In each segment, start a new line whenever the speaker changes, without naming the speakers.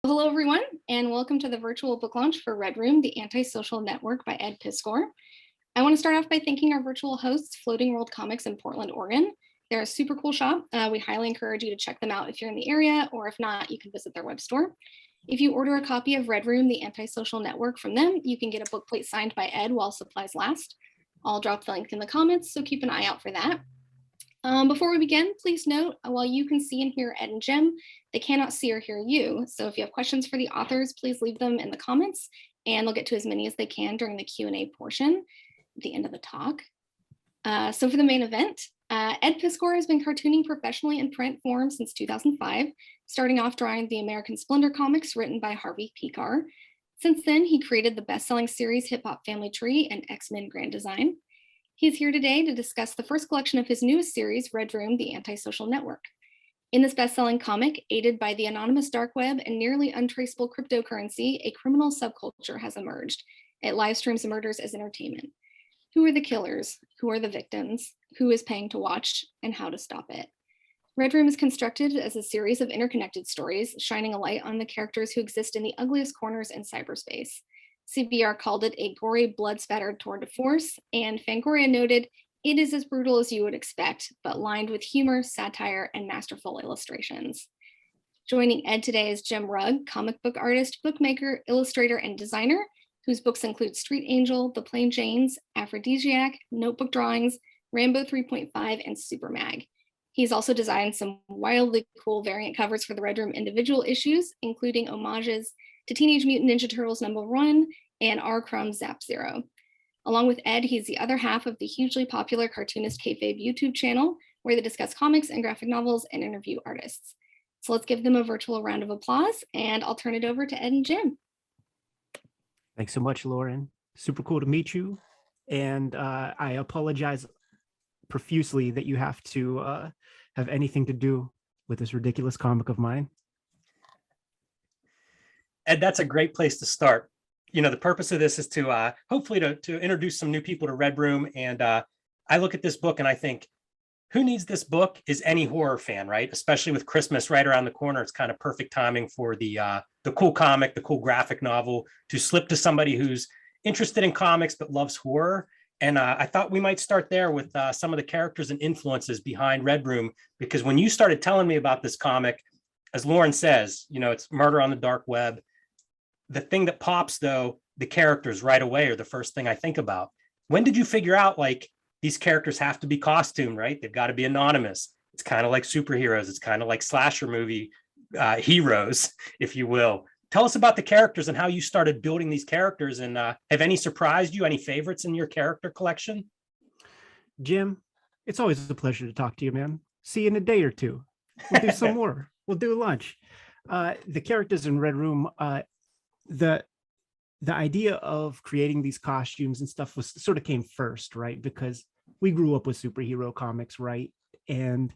Hello, everyone, and welcome to the virtual book launch for Red Room, the Antisocial Network by Ed Piskor. I want to start off by thanking our virtual hosts, Floating World Comics in Portland, Oregon. They're a super cool shop. We highly encourage you to check them out if you're in the area, or if not, you can visit their web store. If you order a copy of Red Room, the Antisocial Network from them, you can get a book plate signed by Ed while supplies last. I'll drop the link in the comments, so keep an eye out for that. Before we begin, please note, while you can see and hear Ed and Jim, they cannot see or hear you. So if you have questions for the authors, please leave them in the comments, and they'll get to as many as they can during the Q&A portion at the end of the talk. So for the main event, Ed Piskor has been cartooning professionally in print form since 2005, starting off drawing the American Splendor comics written by Harvey Pekar. Since then, he created the best-selling series Hip Hop Family Tree and X-Men Grand Design. He's here today to discuss the first collection of his newest series, Red Room, the Antisocial Network. In this best-selling comic, aided by the anonymous dark web and nearly untraceable cryptocurrency, a criminal subculture has emerged. It live streams murders as entertainment. Who are the killers? Who are the victims? Who is paying to watch? And how to stop it? Red Room is constructed as a series of interconnected stories, shining a light on the characters who exist in the ugliest corners in cyberspace. CBR called it a gory, blood-spattered tour de force, and Fangoria noted, "It is as brutal as you would expect, but lined with humor, satire, and masterful illustrations." Joining Ed today is Jim Rugg, comic book artist, bookmaker, illustrator, and designer, whose books include Street Angel, The Plain Janes, Aphrodisiac, Notebook Drawings, Rambo 3.5, and Super Mag. He's also designed some wildly cool variant covers for the Red Room individual issues, including homages to Teenage Mutant Ninja Turtles #1 and R. Crumb's Zap Zero. Along with Ed, he's the other half of the hugely popular Cartoonist Kayfabe YouTube channel, where they discuss comics and graphic novels and interview artists. So let's give them a virtual round of applause, and I'll turn it over to Ed and Jim.
Thanks so much, Lauren. Super cool to meet you. And I apologize profusely that you have to have anything to do with this ridiculous comic of mine.
Ed, that's a great place to start. You know, the purpose of this is to hopefully to introduce some new people to Red Room. And I look at this book and I think, who needs this book is any horror fan, right? Especially with Christmas right around the corner. It's kind of perfect timing for the cool comic, the cool graphic novel to slip to somebody who's interested in comics but loves horror. And I thought we might start there with some of the characters and influences behind Red Room, because when you started telling me about this comic, as Lauren says, you know, it's murder on the dark web. The thing that pops, though, the characters right away are the first thing I think about. When did you figure out, like, these characters have to be costumed, right? They've got to be anonymous. It's kind of like superheroes. It's kind of like slasher movie heroes, if you will. Tell us about the characters and how you started building these characters, and have any surprised you? Any favorites in your character collection?
Jim, it's always a pleasure to talk to you, man. See you in a day or two. We'll do some more. We'll do lunch. The characters in Red Room, the idea of creating these costumes and stuff was sort of came first, right? Because we grew up with superhero comics, right? And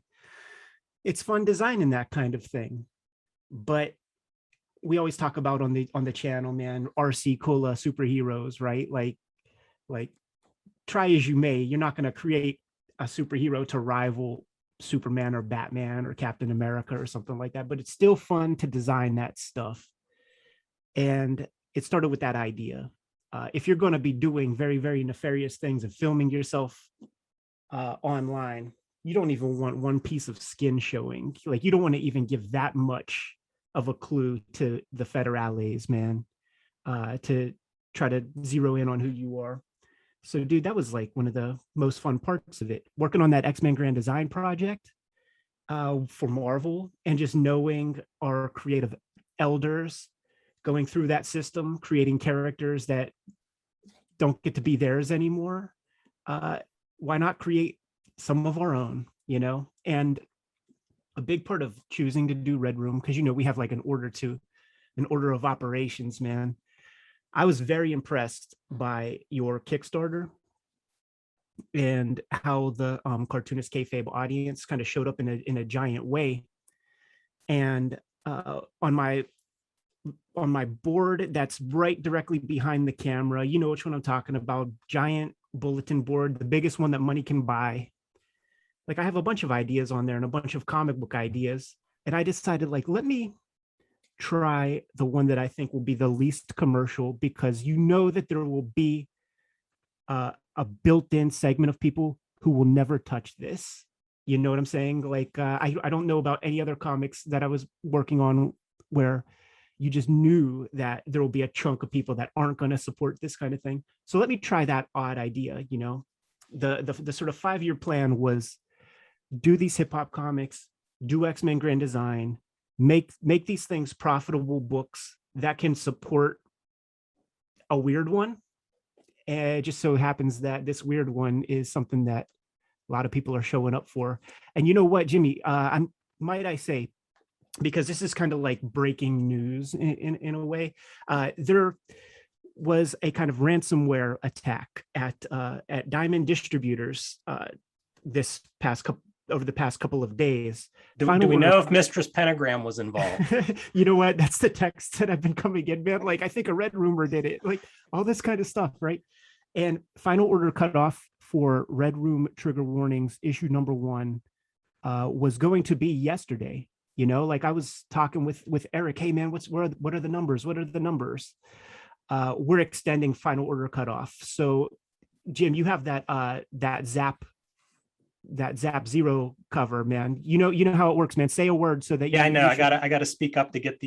it's fun designing that kind of thing. But we always talk about on the channel, man, RC Cola superheroes, right? Like try as you may, you're not going to create a superhero to rival Superman or Batman or Captain America or something like that, but it's still fun to design that stuff. And it started with that idea. If you're going to be doing very, very nefarious things and filming yourself online, you don't even want one piece of skin showing. Like, you don't want to even give that much of a clue to the federales, man, to try to zero in on who you are. So, dude, that was like one of the most fun parts of it. Working on that X-Men Grand Design project for Marvel, and just knowing our creative elders going through that system, creating characters that don't get to be theirs anymore. Why not create some of our own, you know? And a big part of choosing to do Red Room, because, you know, we have like an order of operations, man. I was very impressed by your Kickstarter and how the Cartoonist Kayfabe audience kind of showed up in a giant way. And on my board that's right directly behind the camera, you know which one I'm talking about, giant bulletin board, the biggest one that money can buy. Like, I have a bunch of ideas on there and a bunch of comic book ideas. And I decided, like, let me try the one that I think will be the least commercial, because you know that there will be a built-in segment of people who will never touch this. You know what I'm saying? Like, I don't know about any other comics that I was working on where you just knew that there will be a chunk of people that aren't going to support this kind of thing. So let me try that odd idea. You know, the sort of 5-year plan was do these hip hop comics, do X-Men Grand Design, make these things profitable books that can support a weird one. And it just so happens that this weird one is something that a lot of people are showing up for. And you know what, Jimmy, might I say, because this is kind of like breaking news in a way, there was a kind of ransomware attack at Diamond Distributors over the past couple of days.
Do we know if Mistress Pentagram was involved?
You know what? That's the text that I've been coming in, man. Like, I think a Red Rumor did it, like all this kind of stuff, right? And final order cutoff for Red Room Trigger Warnings issue number 1 was going to be yesterday. You know, like I was talking with Eric, hey man, what are the numbers? What are the numbers? We're extending final order cutoff. So Jim, you have that Zap Zero cover, man. You know how it works, man. Say a word so that
I know. I gotta speak up to get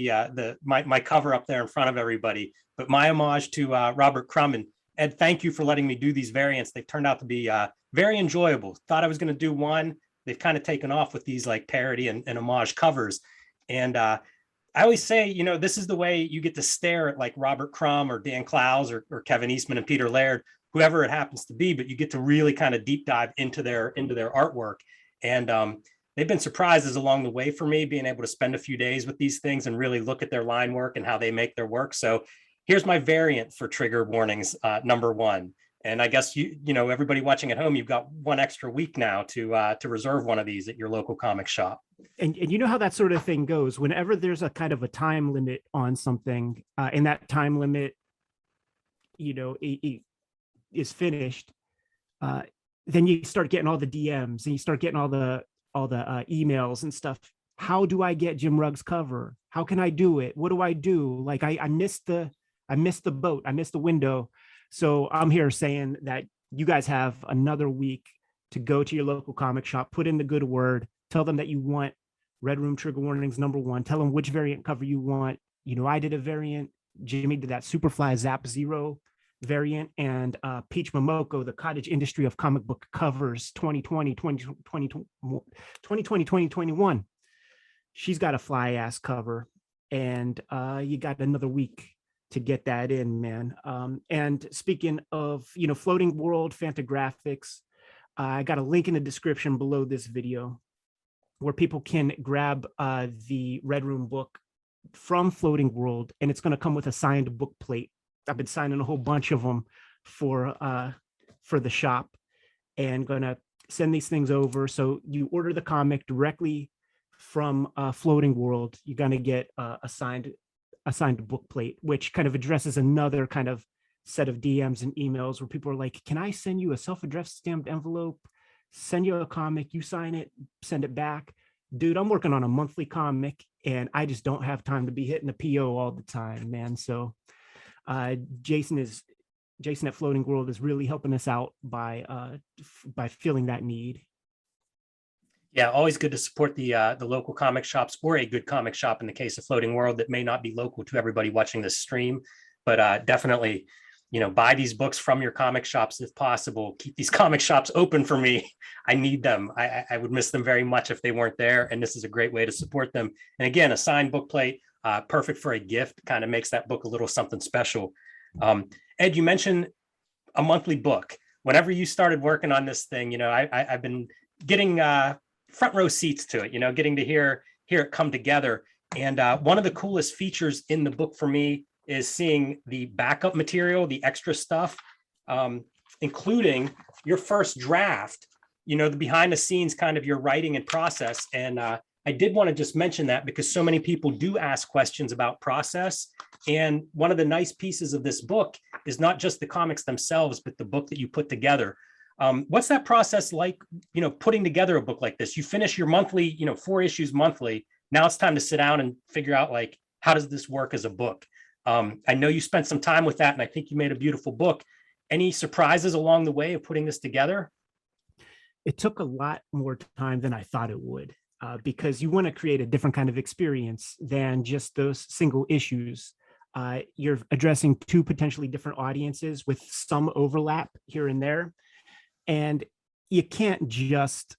my cover up there in front of everybody. But my homage to Robert Crumb, and Ed, thank you for letting me do these variants. They've turned out to be very enjoyable. Thought I was going to do one. They've kind of taken off with these like parody and homage covers. And I always say, you know, this is the way you get to stare at like Robert Crumb or Dan Clowes or Kevin Eastman and Peter Laird, whoever it happens to be, but you get to really kind of deep dive into their artwork. And they've been surprises along the way for me, being able to spend a few days with these things and really look at their line work and how they make their work. So here's my variant for Trigger Warnings number 1. And I guess you know, everybody watching at home, you've got 1 extra week now to reserve one of these at your local comic shop.
And you know how that sort of thing goes. Whenever there's a kind of a time limit on something, and that time limit, you know, is finished, then you start getting all the DMs and you start getting all the emails and stuff. How do I get Jim Rugg's cover? How can I do it? What do I do? Like I missed the boat. I missed the window. So I'm here saying that you guys have another week to go to your local comic shop, put in the good word, tell them that you want Red Room Trigger Warnings number 1, tell them which variant cover you want. You know, I did a variant, Jimmy did that Superfly Zap Zero variant, and Peach Momoko, the Cottage Industry of Comic Book Covers 2020-2021. She's got a fly ass cover, and you got another week to get that in, man. And speaking of, you know, Floating World Fantagraphics, I got a link in the description below this video where people can grab the Red Room book from Floating World, and it's going to come with a signed book plate. I've been signing a whole bunch of them for the shop, and gonna send these things over. So you order the comic directly from Floating World, you're gonna get a signed book plate, which kind of addresses another kind of set of DMs and emails where people are like, can I send you a self-addressed stamped envelope, send you a comic, you sign it, send it back? Dude, I'm working on a monthly comic and I just don't have time to be hitting the PO all the time, man. So Jason at Floating World is really helping us out by filling that need.
Yeah, always good to support the local comic shops, or a good comic shop in the case of Floating World that may not be local to everybody watching this stream, but definitely, you know, buy these books from your comic shops if possible. Keep these comic shops open for me. I need them. I would miss them very much if they weren't there, and this is a great way to support them. And again, a signed book plate, perfect for a gift, kind of makes that book a little something special. Ed, you mentioned a monthly book. Whenever you started working on this thing, you know, I've been getting front row seats to it, you know, getting to hear it come together. And one of the coolest features in the book for me is seeing the backup material, the extra stuff, including your first draft, you know, the behind the scenes kind of your writing and process. And I did want to just mention that because so many people do ask questions about process. And one of the nice pieces of this book is not just the comics themselves, but the book that you put together. What's that process like, you know, putting together a book like this? You finish your monthly, you know, 4 issues monthly. Now it's time to sit down and figure out, like, how does this work as a book? I know you spent some time with that, and I think you made a beautiful book. Any surprises along the way of putting this together?
It took a lot more time than I thought it would, because you want to create a different kind of experience than just those single issues. You're addressing two potentially different audiences with some overlap here and there. And you can't just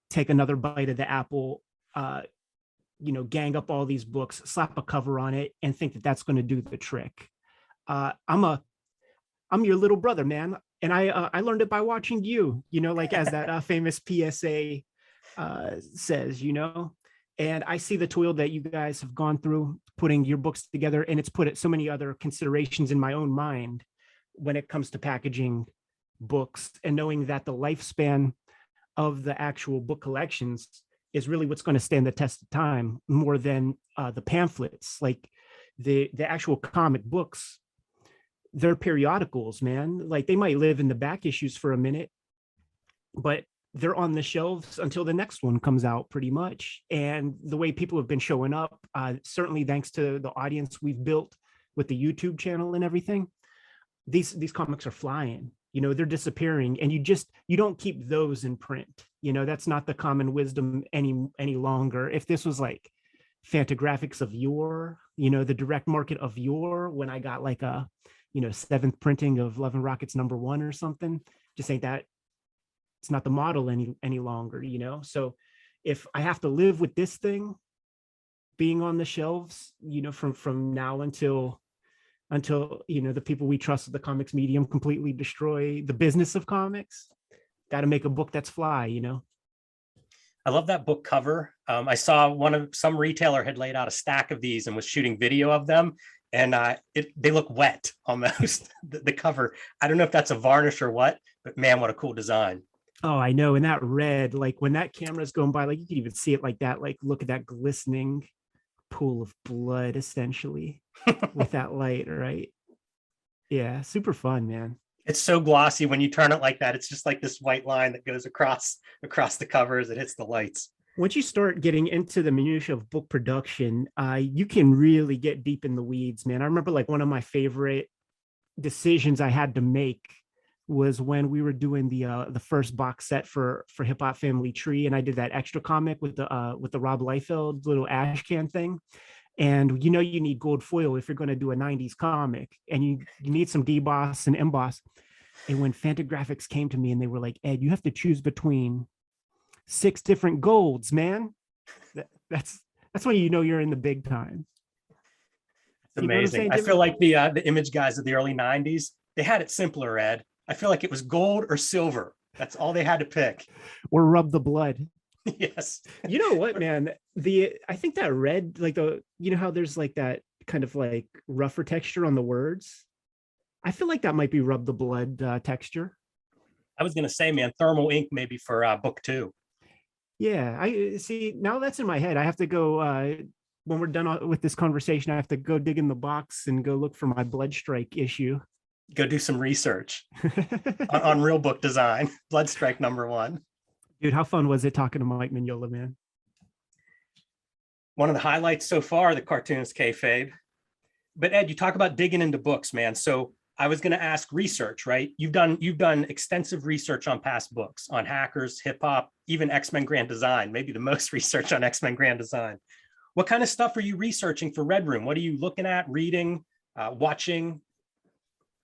take another bite of the apple, gang up all these books, slap a cover on it, and think that that's going to do the trick. I'm your little brother, man, and I learned it by watching you. Like as that famous PSA says. And I see the toil that you guys have gone through putting your books together, and it's put so many other considerations in my own mind when it comes to packaging books and knowing that the lifespan of the actual book collections is really what's going to stand the test of time more than the pamphlets. Like the actual comic books, they're periodicals, man. Like they might live in the back issues for a minute, but they're on the shelves until the next one comes out, pretty much. And the way people have been showing up, certainly thanks to the audience we've built with the YouTube channel and everything, these comics are flying. They're disappearing, and you don't keep those in print. That's not the common wisdom any longer. If this was like Fantagraphics of yore, the direct market of yore, when I got like a seventh printing of Love and Rockets #1 or something, just ain't that. It's not the model any longer. So if I have to live with this thing being on the shelves, from now until the people we trust with the comics medium completely destroy the business of comics, got to make a book that's fly.
I love that book cover. I saw some retailer had laid out a stack of these and was shooting video of them, and they look wet almost. the cover. I don't know if that's a varnish or what, but man, what a cool design.
Oh, I know. And that red, like when that camera's going by, like you can even see it like that. Like look at that glistening pool of blood, essentially, with that light, right? Yeah, super fun, man.
It's so glossy when you turn it like that. It's just like this white line that goes across the cover as it hits the lights.
Once you start getting into the minutia of book production, you can really get deep in the weeds, man. I remember like one of my favorite decisions I had to make was when we were doing the first box set for Hip Hop Family Tree, and I did that extra comic with the Rob Liefeld little ash can thing. And you need gold foil if you're going to do a 90s comic, and you need some deboss and emboss. And when Fantagraphics came to me and they were like, Ed, you have to choose between 6 different golds, man. That's when you're in the big time.
It's amazing. I feel like the image guys of the early 90s, they had it simpler, Ed. I feel like it was gold or silver. That's all they had to pick.
Or rub the blood.
Yes.
You know what, man? I think that red, like how there's like that kind of like rougher texture on the words. I feel like that might be rub the blood texture.
I was gonna say, man, thermal ink maybe for book 2.
Yeah, I see. Now that's in my head. I have to go when we're done with this conversation. I have to go dig in the box and go look for my Blood Strike issue.
Go do some research on real book design. Blood Strike #1.
Dude, how fun was it talking to Mike Mignola, man?
One of the highlights so far, the Cartoonist Kayfabe. But Ed, you talk about digging into books, man. So I was going to ask research, right? You've done extensive research on past books, on hackers, hip hop, even X-Men Grand Design, maybe the most research on X-Men Grand Design. What kind of stuff are you researching for Red Room? What are you looking at, reading, watching?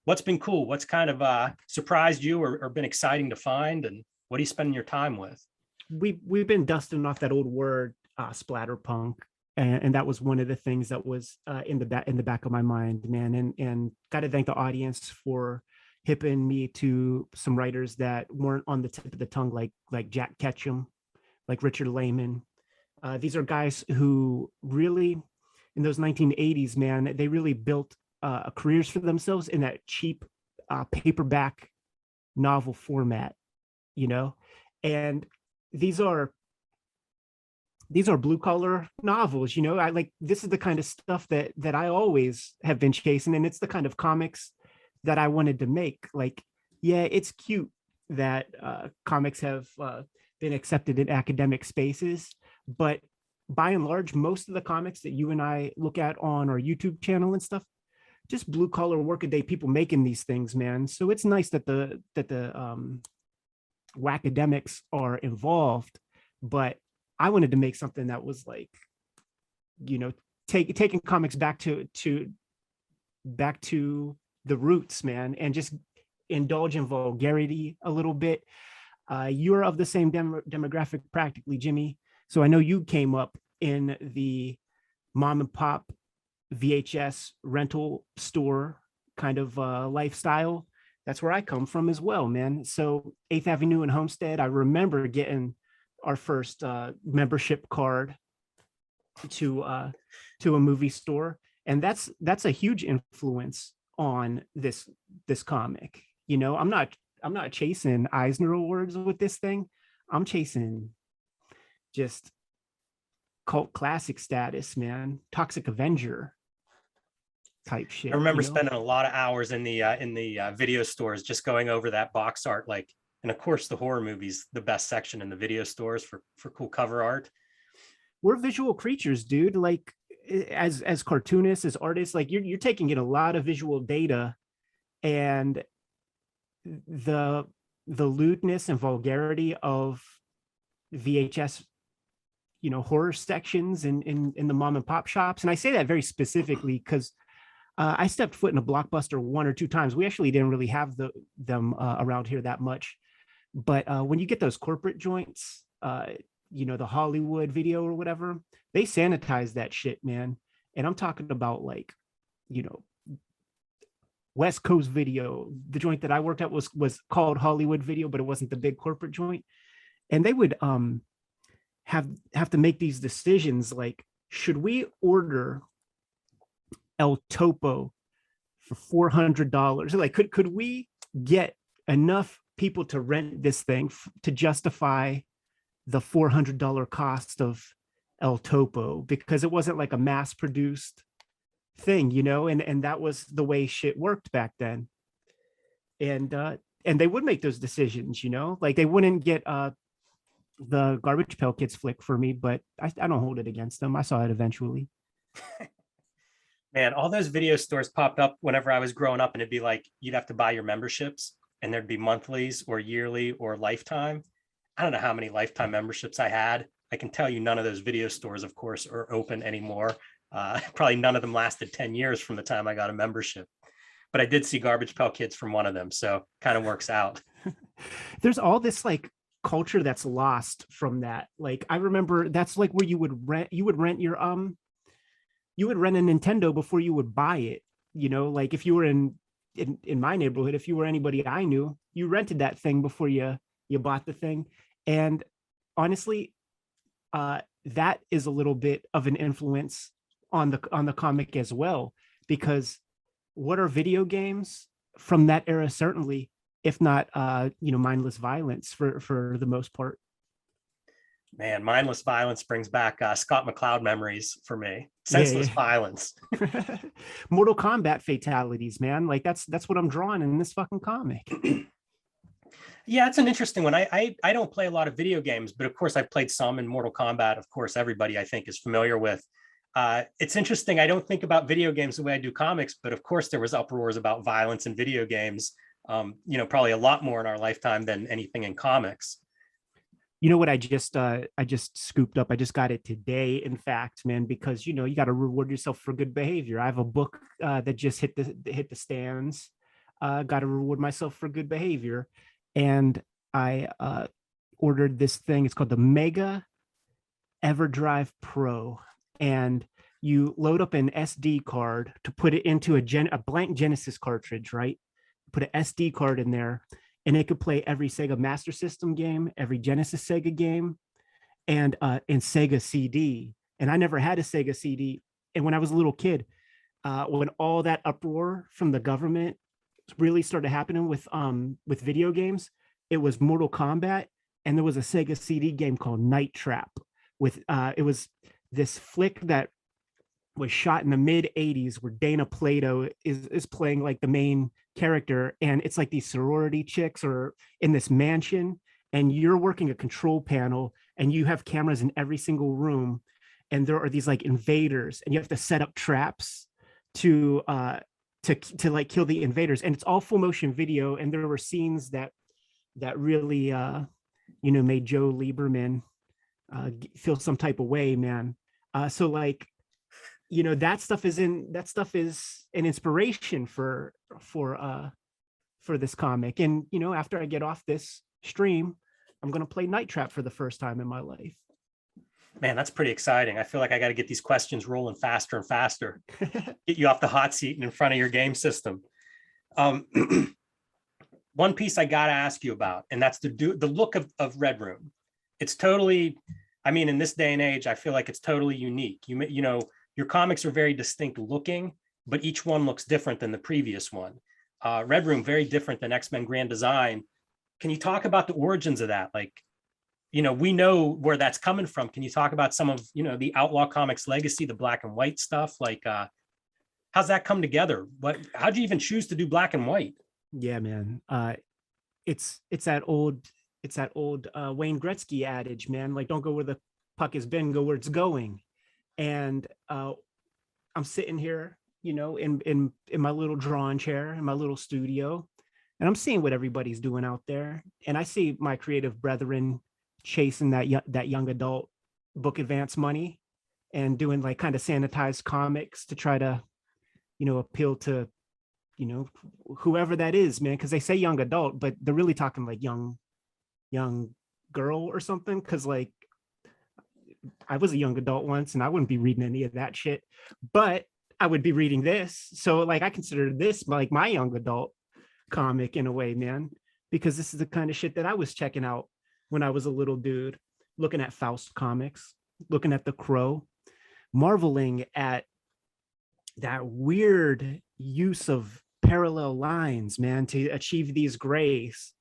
What's been cool? What's kind of surprised you or been exciting to find? And what are you spending your time with?
We've been dusting off that old word, splatterpunk, and that was one of the things that was in the back of my mind, man. And got to thank the audience for hipping me to some writers that weren't on the tip of the tongue, like Jack Ketchum, like Richard Lehman. These are guys who really, in those 1980s, man, they really built careers for themselves in that cheap paperback novel format, and these are blue collar novels. I like, this is the kind of stuff that I always have been chasing, and it's the kind of comics that I wanted to make. Like, yeah, it's cute that comics have been accepted in academic spaces, but by and large, most of the comics that you and I look at on our YouTube channel and stuff, just blue collar workaday people making these things, man. So it's nice that the academics are involved, but I wanted to make something that was like, you know, taking comics back to the roots, man, and just indulge in vulgarity a little bit. You're of the same demographic practically, Jimmy. So I know you came up in the mom and pop VHS rental store kind of lifestyle. That's where I come from as well, man. So 8th Avenue and Homestead, I remember getting our first membership card to a movie store, and that's a huge influence on this comic. You know, I'm not chasing Eisner Awards with this thing. I'm chasing just cult classic status, man. Toxic Avenger type shit.
I remember spending a lot of hours in the video stores just going over that box art, like, and of course the horror movies, the best section in the video stores for cool cover art.
We're visual creatures, dude. Like as cartoonists, as artists, like you're taking in a lot of visual data, and the lewdness and vulgarity of VHS, you know, horror sections in the mom and pop shops. And I say that very specifically because I stepped foot in a Blockbuster 1 or 2 times. We actually didn't really have them around here that much. But when you get those corporate joints, you know, the Hollywood Video or whatever, they sanitize that shit, man. And I'm talking about, like, you know, West Coast Video. The joint that I worked at was called Hollywood Video, but it wasn't the big corporate joint. And they would have to make these decisions, like, should we order El Topo for $400? Like, could we get enough people to rent this thing to justify the $400 cost of El Topo? Because it wasn't like a mass produced thing, you know, and that was the way shit worked back then. And they would make those decisions, you know, like they wouldn't get the Garbage Pail Kids flick for me, but I don't hold it against them. I saw it eventually.
Man, all those video stores popped up whenever I was growing up, and it'd be like you'd have to buy your memberships, and there'd be monthlies or yearly or lifetime. I don't know how many lifetime memberships I had. I can tell you none of those video stores, of course, are open anymore. Probably none of them lasted 10 years from the time I got a membership. But I did see Garbage Pail Kids from one of them, so kind of works out.
There's all this like culture that's lost from that. Like I remember that's like where you would rent your you would rent a Nintendo before you would buy it. You know, like if you were in my neighborhood, if you were anybody I knew, you rented that thing before you bought the thing. And honestly, that is a little bit of an influence on the comic as well, because what are video games from that era? Certainly, if not, you know, mindless violence for the most part.
Man, mindless violence brings back Scott McCloud memories for me. Senseless violence.
Mortal Kombat fatalities, man. Like that's what I'm drawing in this fucking comic.
Yeah, it's an interesting one. I don't play a lot of video games, but of course I've played some in Mortal Kombat. Of course, everybody I think is familiar with. It's interesting. I don't think about video games the way I do comics, but of course there was uproars about violence in video games. You know, probably a lot more in our lifetime than anything in comics.
You know what I just scooped up? I just got it today, in fact, man, because, you know, you got to reward yourself for good behavior. I have a book that just hit the stands. Got to reward myself for good behavior. And I ordered this thing. It's called the Mega EverDrive Pro. And you load up an SD card to put it into a blank Genesis cartridge, right? Put an SD card in there, and it could play every Sega Master System game, every Genesis Sega game, and Sega CD. And I never had a Sega CD. And when I was a little kid, when all that uproar from the government really started happening with video games, it was Mortal Kombat, and there was a Sega CD game called Night Trap. With it was this flick that was shot in the mid 80s, where Dana Plato is playing like the main character, and it's like these sorority chicks are in this mansion, and you're working a control panel, and you have cameras in every single room, and there are these like invaders, and you have to set up traps to like kill the invaders, and it's all full motion video. And there were scenes that really made Joe Lieberman feel some type of way, man. So like, that stuff is an inspiration for this comic. And after I get off this stream, I'm gonna play Night Trap for the first time in my life.
Man, that's pretty exciting. I feel like I got to get these questions rolling faster and faster. Get you off the hot seat and in front of your game system. One piece I got to ask you about, and that's the look of Red Room. It's totally, I mean, in this day and age, I feel like it's totally unique. Your comics are very distinct looking, but each one looks different than the previous one. Red Room, very different than X-Men Grand Design. Can you talk about the origins of that? Like, we know where that's coming from. Can you talk about some of, the Outlaw Comics legacy, the black and white stuff? Like, how's that come together? How'd you even choose to do black and white?
Yeah, man. It's that old Wayne Gretzky adage, man. Like, don't go where the puck has been, go where it's going. And I'm sitting here, in my little drawing chair in my little studio, and I'm seeing what everybody's doing out there. And I see my creative brethren chasing that young adult book advance money and doing like kind of sanitized comics to try to, appeal to, whoever that is, man. Cause they say young adult, but they're really talking like young girl or something. Cause like I was a young adult once and I wouldn't be reading any of that shit, but I would be reading this. So like I consider this like my young adult comic in a way, man, because this is the kind of shit that I was checking out when I was a little dude, looking at Faust comics, looking at The Crow, marveling at that weird use of parallel lines, man, to achieve these grays.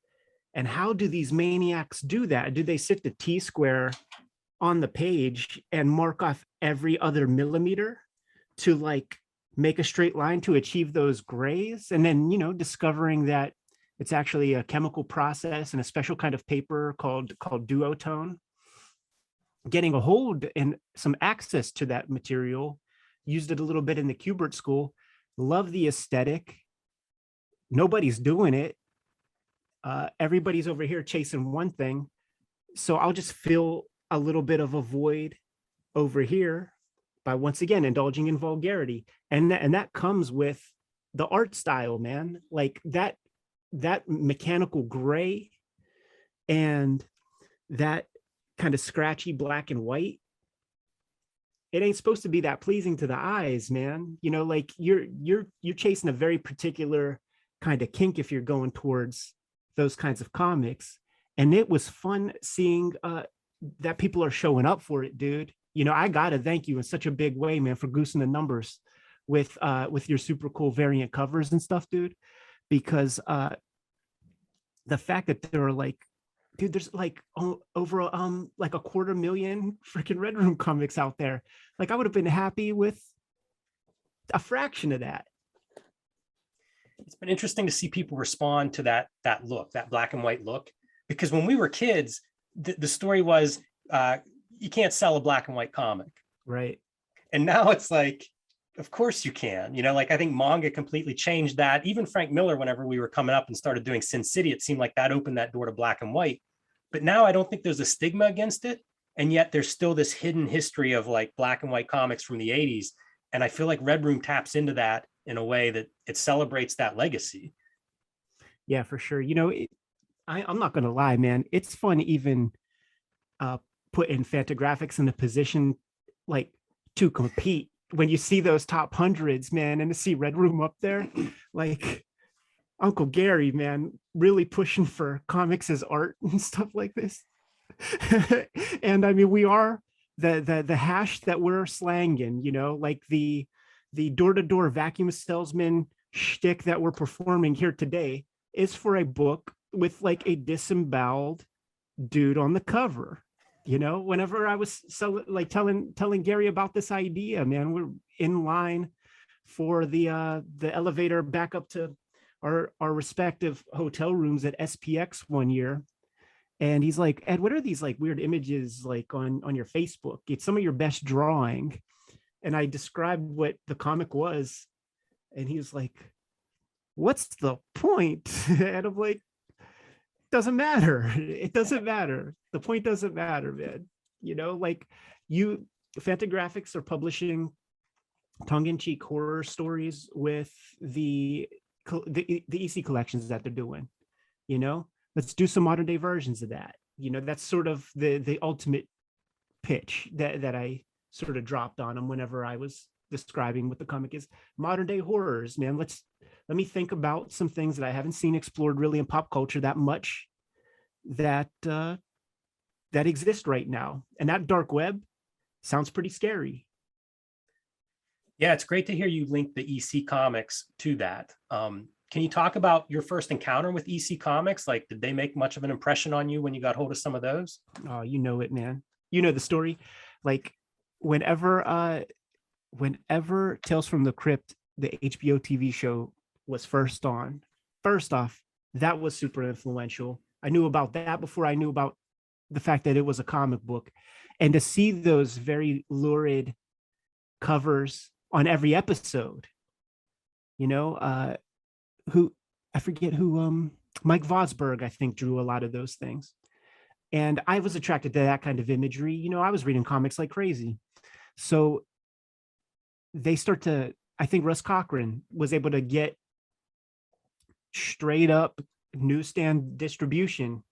And how do these maniacs do that? Do they sit the T-square on the page and mark off every other millimeter to like make a straight line to achieve those grays? And then, discovering that it's actually a chemical process and a special kind of paper called duotone. Getting a hold and some access to that material, used it a little bit in the Kubert school. Love the aesthetic. Nobody's doing it. Everybody's over here chasing one thing. So I'll just fill a little bit of a void over here by once again indulging in vulgarity. And that comes with the art style, man. Like that mechanical gray and that kind of scratchy black and white, it ain't supposed to be that pleasing to the eyes, man. Like you're chasing a very particular kind of kink if you're going towards those kinds of comics. And it was fun seeing that people are showing up for it, dude. I gotta thank you in such a big way, man, for goosing the numbers with your super cool variant covers and stuff, dude. Because the fact that there are like, dude, there's like over like 250,000 freaking Red Room comics out there. Like I would have been happy with a fraction of that.
It's been interesting to see people respond to that look, that black and white look, because when we were kids, the story was you can't sell a black and white comic,
right?
And now it's like, of course you can. Like I think manga completely changed that. Even Frank Miller, whenever we were coming up and started doing Sin City, it seemed like that opened that door to black and white. But now I don't think there's a stigma against it. And yet there's still this hidden history of like black and white comics from the 80s. And I feel like Red Room taps into that in a way that it celebrates that legacy.
Yeah, for sure. I'm not going to lie, man. It's fun even putting Fantagraphics in a position like to compete when you see those top hundreds, man, and to see Red Room up there, like Uncle Gary, man, really pushing for comics as art and stuff like this. And I mean, we are the hash that we're slanging, like the door-to-door vacuum salesman shtick that we're performing here today is for a book with like a disemboweled dude on the cover. Whenever I was telling Gary about this idea, man, we're in line for the elevator back up to our respective hotel rooms at SPX one year. And he's like, Ed, what are these like weird images like on your Facebook? It's some of your best drawing. And I described what the comic was. And he was like, what's the point? And I'm like, doesn't matter. It doesn't matter. The point doesn't matter, man. You know, like Fantagraphics are publishing tongue-in-cheek horror stories with the EC collections that they're doing. You know, let's do some modern day versions of that. You know, that's sort of the ultimate pitch that I sort of dropped on them whenever I was describing what the comic is. Modern day horrors, man. Let me think about some things that I haven't seen explored really in pop culture that much that exist right now. And that dark web sounds pretty scary.
Yeah, it's great to hear you link the EC comics to that. Can you talk about your first encounter with EC comics? Like, did they make much of an impression on you when you got hold of some of those?
Oh, you know it, man. You know the story. Like whenever Tales from the Crypt, the HBO TV show, was first on, first off, that was super influential. I knew about that before I knew about the fact that it was a comic book. And to see those very lurid covers on every episode, you know, I forget who, Mike Vosberg, I think, drew a lot of those things. And I was attracted to that kind of imagery. You know, I was reading comics like crazy. So they start to, I think Russ Cochran was able to get straight up newsstand distribution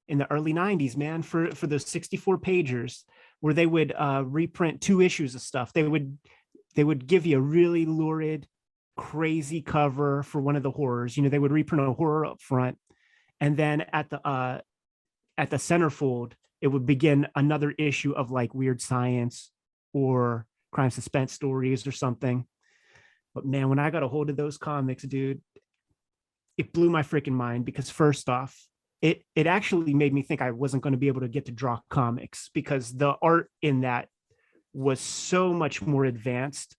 in the early 90s, man, for those 64 pagers where they would reprint 2 issues of stuff. They would give you a really lurid, crazy cover for one of the horrors. You know, they would reprint a horror up front, and then at the centerfold, it would begin another issue of like weird science or crime suspense stories or something. But man, when I got a hold of those comics, dude, it blew my freaking mind, because first off, it actually made me think I wasn't going to be able to get to draw comics, because the art in that was so much more advanced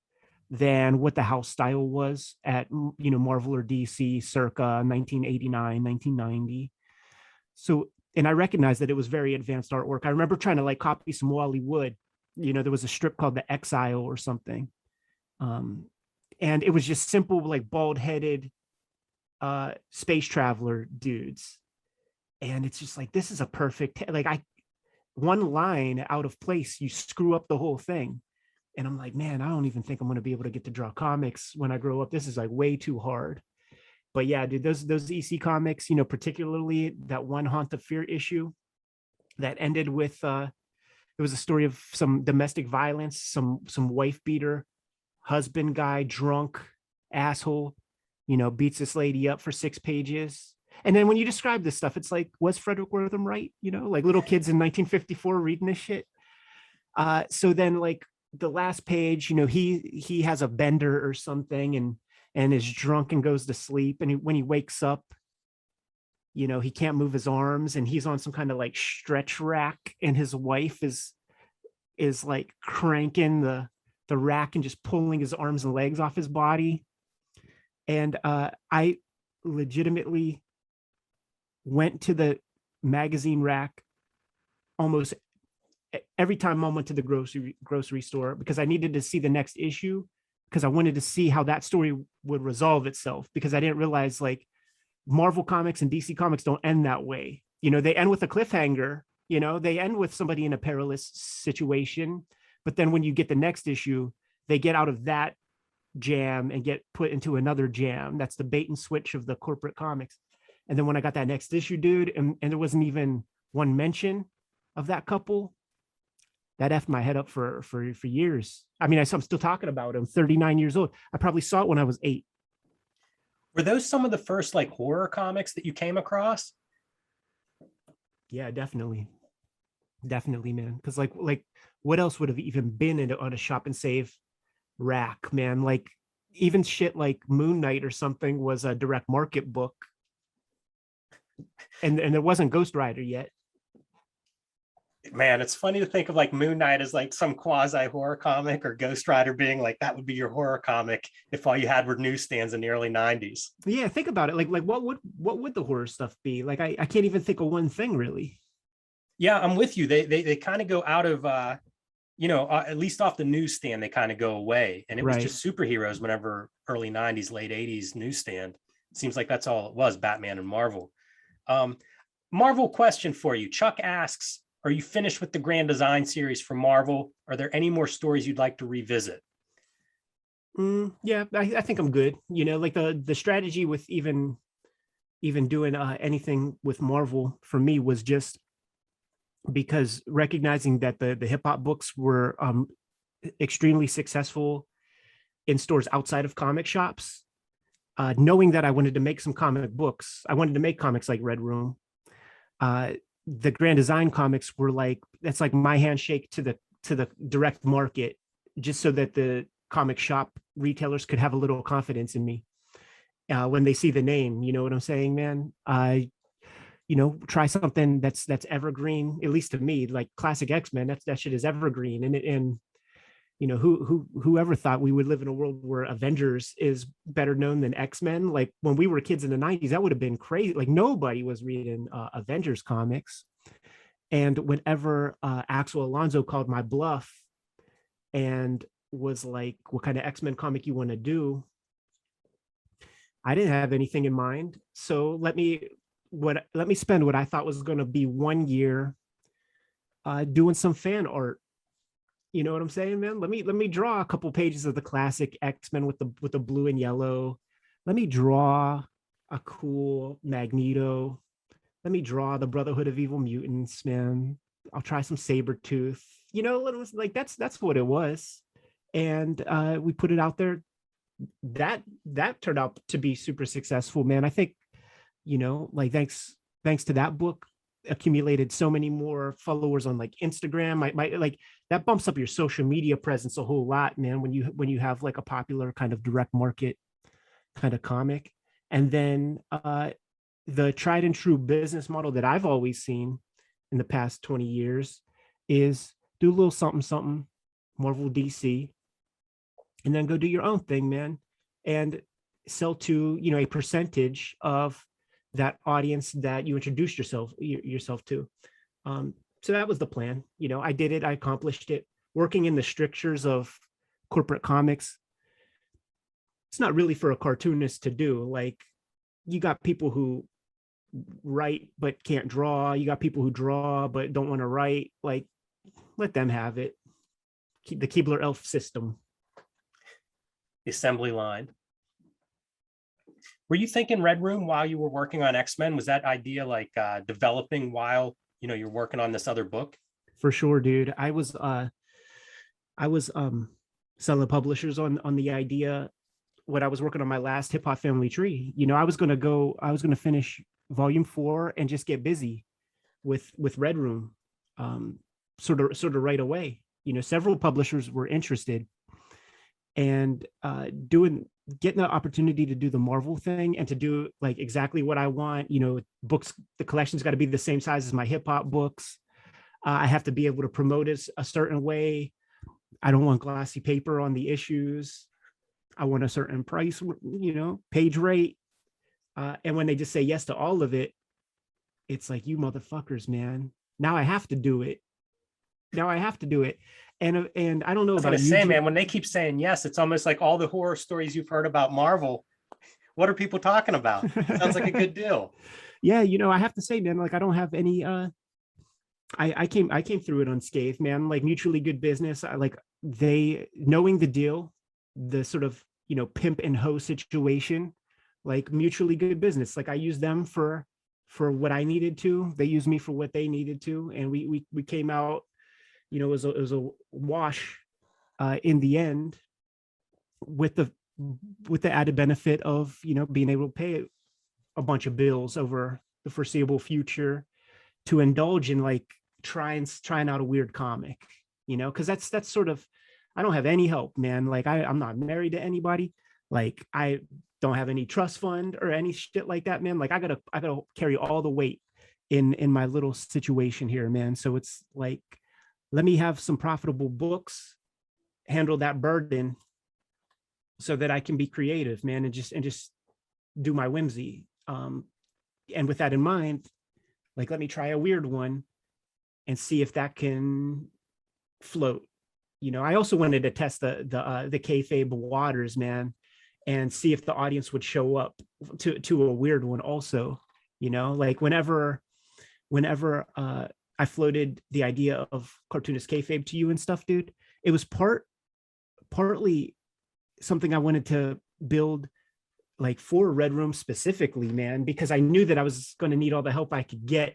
than what the house style was at, you know, Marvel or DC circa 1989, 1990. So, and I recognized that it was very advanced artwork. I remember trying to like copy some Wally Wood. You know, there was a strip called The Exile or something. And it was just simple, like bald-headed space traveler dudes. And it's just like, this is a perfect, like one line out of place, you screw up the whole thing. And I'm like, man, I don't even think I'm going to be able to get to draw comics when I grow up. This is like way too hard. But yeah, dude, those EC comics, you know, particularly that one Haunt of Fear issue that ended with, it was a story of some domestic violence, some wife beater, husband guy, drunk asshole, you know, beats this lady up for 6 pages. And then when you describe this stuff, it's like, was Frederick Wortham right? You know, like little kids in 1954 reading this shit. So then like the last page, you know, he has a bender or something and is drunk and goes to sleep. And when he wakes up, you know, he can't move his arms and he's on some kind of like stretch rack, and his wife is like cranking the rack and just pulling his arms and legs off his body. And I legitimately went to the magazine rack almost every time I went to the grocery store, because I needed to see the next issue, because I wanted to see how that story would resolve itself, because I didn't realize like Marvel comics and DC comics don't end that way. You know, they end with a cliffhanger, you know, they end with somebody in a perilous situation. But then when you get the next issue, they get out of that jam and get put into another jam. That's the bait and switch of the corporate comics. And then when I got that next issue, dude, and there wasn't even one mention of that couple, that effed my head up for years. I mean, I'm still talking about him, 39 years old. I probably saw it when I was 8.
Were those some of the first like horror comics that you came across?
Yeah, definitely, man. Because like what else would have even been on a shop and save rack, man? Like even shit like Moon Knight or something was a direct market book, and there wasn't Ghost Rider yet.
Man, it's funny to think of like Moon Knight as like some quasi horror comic, or Ghost Rider being like that would be your horror comic if all you had were newsstands in the early 90s.
Yeah, think about it. Like what would the horror stuff be? Like I can't even think of one thing really.
Yeah, I'm with you. They kind of go out of at least off the newsstand, they kind of go away. And it was
Right.
just superheroes whenever early 90s, late 80s newsstand. Seems like that's all it was, Batman and Marvel. Um, Marvel question for you. Chuck asks, are you finished with the Grand Design series for Marvel? Are there any more stories you'd like to revisit?
Yeah, I think I'm good. You know, like the strategy with even doing anything with Marvel for me was just because recognizing that the hip hop books were extremely successful in stores outside of comic shops. Knowing that I wanted to make some comic books, I wanted to make comics like Red Room. Uh, the Grand Design comics were like, that's like my handshake to the direct market, just so that the comic shop retailers could have a little confidence in me when they see the name. You know what I'm saying, man? Try something that's evergreen, at least to me, like classic X-Men. That shit is evergreen, and whoever thought we would live in a world where Avengers is better known than X-Men? Like when we were kids in the 90s, that would have been crazy. Like nobody was reading Avengers comics. And whenever Axel Alonso called my bluff and was like, what kind of X-Men comic you want to do? I didn't have anything in mind. So let me spend what I thought was going to be 1 year doing some fan art. You know what I'm saying, man? Let me draw a couple pages of the classic X-Men with the blue and yellow. Let me draw a cool Magneto. Let me draw the Brotherhood of Evil Mutants, man. I'll try some Sabretooth. It was like that's what it was. And we put it out there. That turned out to be super successful, man. I think, like thanks to that book, accumulated so many more followers on like Instagram. My like that bumps up your social media presence a whole lot, man, when you have like a popular kind of direct market kind of comic. And then the tried and true business model that I've always seen in the past 20 years is do a little something something Marvel DC, and then go do your own thing, man, and sell to a percentage of that audience that you introduced yourself to. So that was the plan. I did it. I accomplished it. Working in the strictures of corporate comics, it's not really for a cartoonist to do. Like, you got people who write but can't draw. You got people who draw but don't want to write. Like, let them have it. Keep the Keebler Elf system.
The assembly line. Were you thinking Red Room while you were working on X-Men? Was that idea like developing while you're working on this other book?
For sure, dude. I was selling publishers on the idea when I was working on my last Hip Hop Family Tree. I was gonna finish volume 4 and just get busy with Red Room, sort of right away. Several publishers were interested, and getting the opportunity to do the Marvel thing and to do like exactly what I want. Books, the collection's got to be the same size as my hip hop books. I have to be able to promote it a certain way. I don't want glossy paper on the issues. I want a certain price, page rate. And when they just say yes to all of it, it's like, you motherfuckers, man. Now I have to do it. And I don't know
I was going
about
to
you,
say,
Jim.
man, when they keep saying yes, it's almost like all the horror stories you've heard about Marvel. What are people talking about? Sounds like a good deal.
Yeah, I have to say, man, like I don't have any I came through it unscathed, man. Like mutually good business. They knowing the deal, the sort of pimp and hoe situation, like mutually good business. Like I used them for what I needed to. They used me for what they needed to, and we came out. It was a wash in the end, with the added benefit of being able to pay a bunch of bills over the foreseeable future, to indulge in like trying out a weird comic, because that's sort of, I don't have any help, man. Like I'm not married to anybody. Like I don't have any trust fund or any shit like that, man. Like I gotta carry all the weight in my little situation here, man. So it's like, let me have some profitable books, handle that burden, so that I can be creative, man, and just do my whimsy. And with that in mind, like, let me try a weird one and see if that can float. You know, I also wanted to test the kayfabe waters, man, and see if the audience would show up to a weird one also. You know, like whenever I floated the idea of Cartoonist Kayfabe to you and stuff, dude, it was partly something I wanted to build like for Red Room specifically, man, because I knew that I was going to need all the help I could get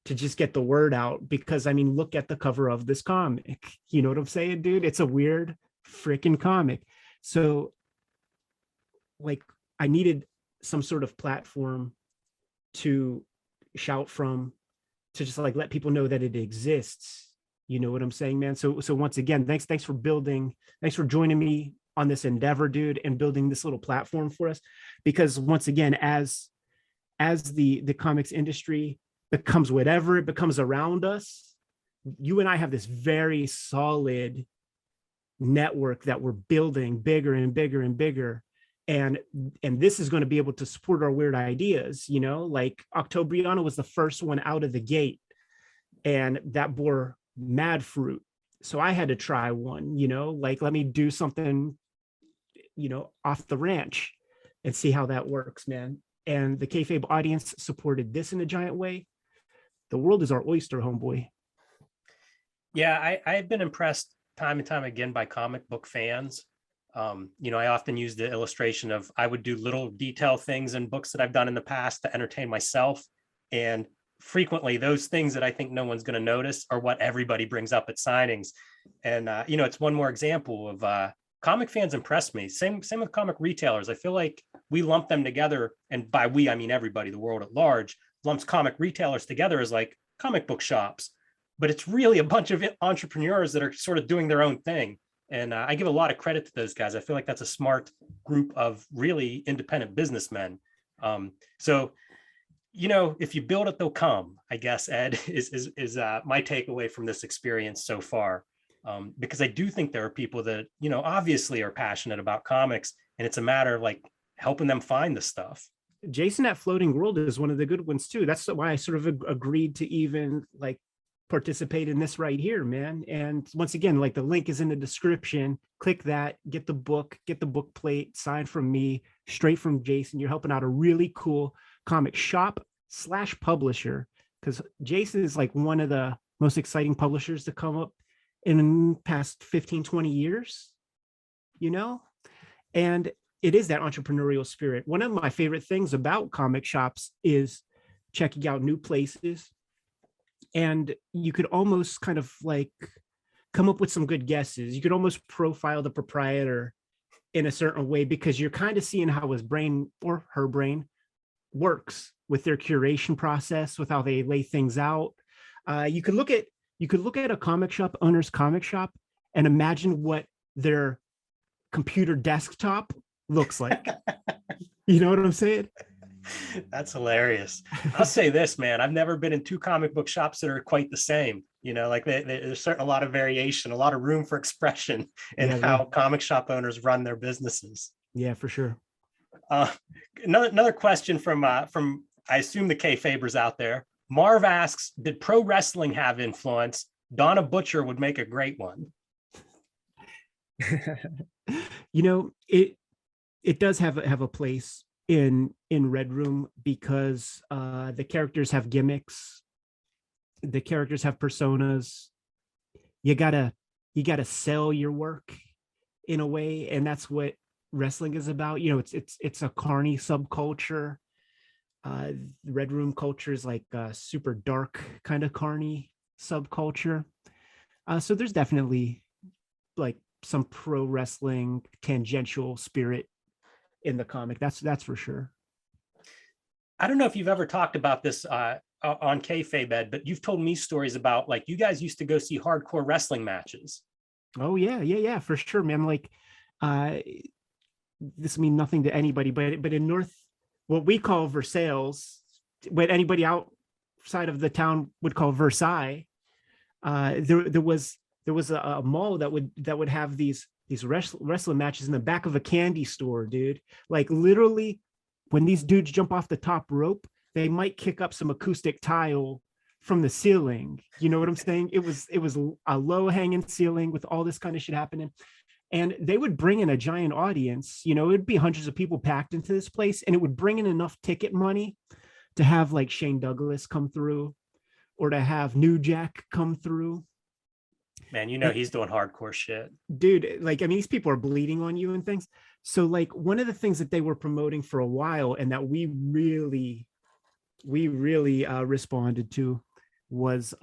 to just get the word out. Because I mean, look at the cover of this comic. You know what I'm saying, dude? It's a weird freaking comic. So like I needed some sort of platform to shout from, to just like let people know that it exists. You know what I'm saying, man? So once again, thanks for joining me on this endeavor, dude, and building this little platform for us. Because once again, as the comics industry becomes whatever it becomes around us, you and I have this very solid network that we're building bigger and bigger and bigger. And this is going to be able to support our weird ideas, you know, like Octobriana was the first one out of the gate, and that bore mad fruit. So I had to try one, you know, like let me do something, you know, off the ranch and see how that works, man. And the kayfabe audience supported this in a giant way. The world is our oyster, homeboy.
Yeah, I've been impressed time and time again by comic book fans. You know, I often use the illustration of I would do little detail things in books that I've done in the past to entertain myself. And frequently those things that I think no one's going to notice are what everybody brings up at signings. And, you know, it's one more example of comic fans impress me. Same with comic retailers. I feel like we lump them together. And by we, I mean everybody, the world at large, lumps comic retailers together as like comic book shops. But it's really a bunch of entrepreneurs that are sort of doing their own thing. And I give a lot of credit to those guys. I feel like that's a smart group of really independent businessmen. So, you know, if you build it, they'll come, I guess, Ed, is my takeaway from this experience so far. Because I do think there are people that, you know, obviously are passionate about comics, and it's a matter of like helping them find the stuff.
Jason at Floating World is one of the good ones too. That's why I sort of agreed to even like participate in this right here, man. And once again, like the link is in the description. Click that, get the book plate signed from me, straight from Jason. You're helping out a really cool comic shop / publisher, because Jason is like one of the most exciting publishers to come up in the past 15-20 years, you know. And it is that entrepreneurial spirit. One of my favorite things about comic shops is checking out new places. And you could almost kind of like come up with some good guesses. You could almost profile the proprietor in a certain way, because you're kind of seeing how his brain or her brain works with their curation process, with how they lay things out. You could look at a comic shop owner's comic shop and imagine what their computer desktop looks like. You know what I'm saying?
That's hilarious. I'll say this, man. I've never been in two comic book shops that are quite the same. You know, like there's certainly a lot of variation, a lot of room for expression in how comic shop owners run their businesses.
Yeah, for sure.
Another question from I assume the Kayfabers out there. Marv asks, did pro wrestling have influence? Donna Butcher would make a great one.
You know, it does have a place in Red Room, because the characters have gimmicks, the characters have personas. You gotta sell your work in a way, and that's what wrestling is about. You know, it's a carny subculture. Red Room culture is like a super dark kind of carny subculture. So there's definitely like some pro wrestling tangential spirit in the comic. That's for sure.
I don't know if you've ever talked about this on Kayfabe, Ed, but you've told me stories about like you guys used to go see hardcore wrestling matches.
Oh yeah, for sure, man. Like this means nothing to anybody, but in North, what we call Versailles, what anybody outside of the town would call Versailles, there was a mall that would have these wrestling matches in the back of a candy store, dude. Like literally, when these dudes jump off the top rope, they might kick up some acoustic tile from the ceiling. You know what I'm saying? It was a low hanging ceiling with all this kind of shit happening. And they would bring in a giant audience, you know, it'd be hundreds of people packed into this place, and it would bring in enough ticket money to have like Shane Douglas come through, or to have New Jack come through.
Man, you know, he's doing hardcore shit.
Dude, like, I mean, these people are bleeding on you and things. So like one of the things that they were promoting for a while, and that we really responded to, was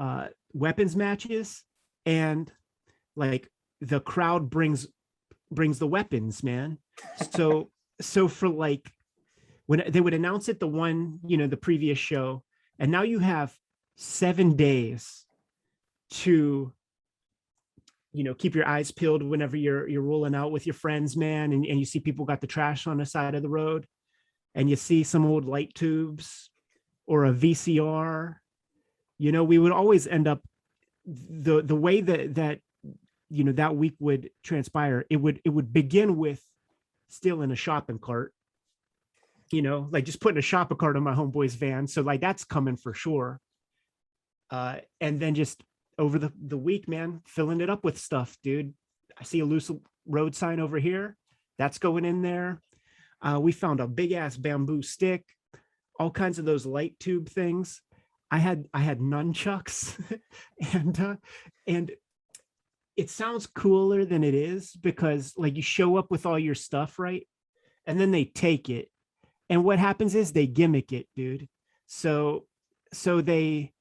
weapons matches. And like the crowd brings the weapons, man. So for like, when they would announce it, the previous show, and now you have 7 days to, keep your eyes peeled whenever you're rolling out with your friends, man, and you see people got the trash on the side of the road, and you see some old light tubes or a VCR. We would always end up, the way that that week would transpire, it would begin with stealing a shopping cart, like just putting a shopping cart on my homeboy's van. So like that's coming for sure. And then just over the week, man, filling it up with stuff, dude. I see a loose road sign over here. That's going in there. We found a big ass bamboo stick, all kinds of those light tube things. I had nunchucks and it sounds cooler than it is, because like you show up with all your stuff, right? And then they take it. And what happens is they gimmick it, dude. So they,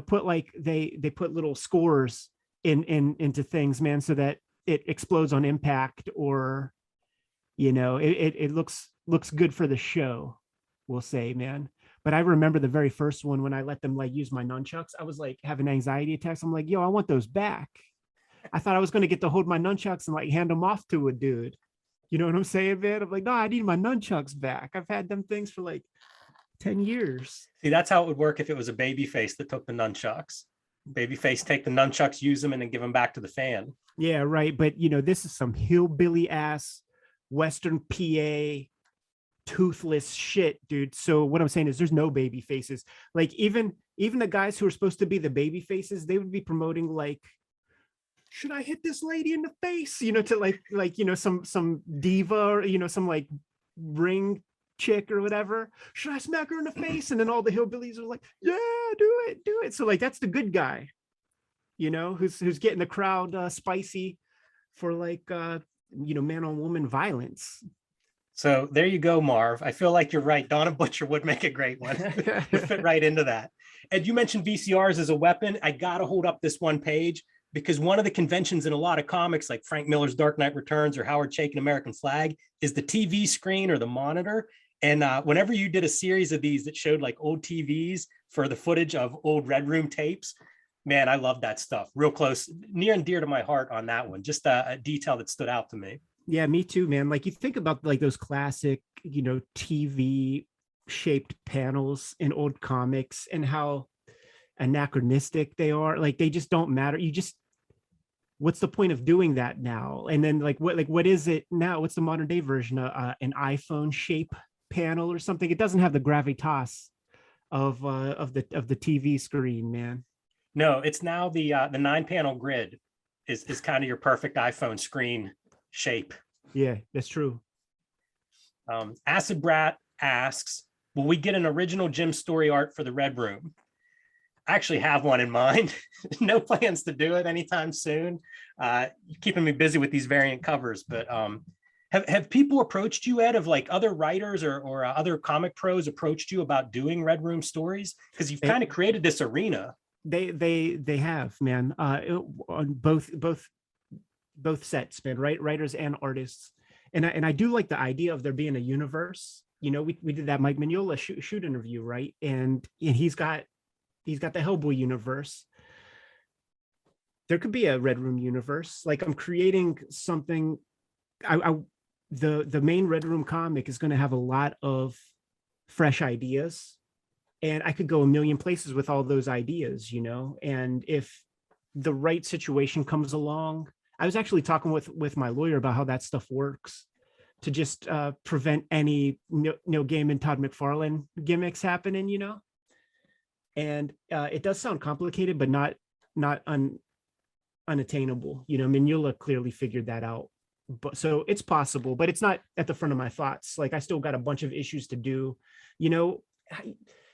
put like they put little scores into things, man, so that it explodes on impact, or it looks good for the show, we'll say, man. But I remember the very first one, when I let them like use my nunchucks, I was like having anxiety attacks. I'm like, yo, I want those back. I thought I was going to get to hold my nunchucks and like hand them off to a dude. You know what I'm saying, man? I'm like, no, I need my nunchucks back. I've had them things for like 10 years.
See, that's how it would work if it was a babyface that took the nunchucks. Babyface take the nunchucks, use them, and then give them back to the fan.
Yeah, right. But this is some hillbilly ass Western PA toothless shit, dude. So what I'm saying is there's no baby faces. Like even the guys who are supposed to be the baby faces, they would be promoting like, should I hit this lady in the face? To like some diva, or some like ring chick or whatever. Should I smack her in the face? And then all the hillbillies are like, yeah, do it. So like that's the good guy, who's getting the crowd spicy for like man on woman violence.
So there you go, Marv. I feel like you're right. Donna Butcher would make a great one. Would fit right into that. And you mentioned VCRs as a weapon. I gotta hold up this one page, because one of the conventions in a lot of comics, like Frank Miller's Dark Knight Returns or Howard Chaykin American Flag, is the TV screen or the monitor. And whenever you did a series of these that showed like old TVs for the footage of old Red Room tapes, man, I love that stuff. Real close, near and dear to my heart on that one. Just a detail that stood out to me.
Yeah, me too, man. Like you think about like those classic, TV shaped panels in old comics, and how anachronistic they are. Like they just don't matter. What's the point of doing that now? And then what is it now? What's the modern day version? An iPhone shape panel or something? It doesn't have the gravitas of the TV screen, man.
No, it's now the 9-panel grid is kind of your perfect iPhone screen shape.
Yeah, that's true.
Acid Brat asks, will we get an original Jim story art for the Red Room? I actually have one in mind. No plans to do it anytime soon. Keeping me busy with these variant covers, but have people approached you, Ed, of like other writers or other comic pros approached you about doing Red Room stories? Because you've kind of created this arena.
They have, man, on both sets, man, right? Writers and artists. And I do like the idea of there being a universe. We did that Mike Mignola shoot interview, right? And he's got the Hellboy universe. There could be a Red Room universe. Like I'm creating something. The main Red Room comic is going to have a lot of fresh ideas, and I could go a million places with all those ideas, and if the right situation comes along. I was actually talking with my lawyer about how that stuff works, to just prevent any Neil Gaiman, Todd McFarlane gimmicks happening, And it does sound complicated, but not unattainable. You know, Mignola clearly figured that out. But so it's possible, but it's not at the front of my thoughts. Like I still got a bunch of issues to do. You know,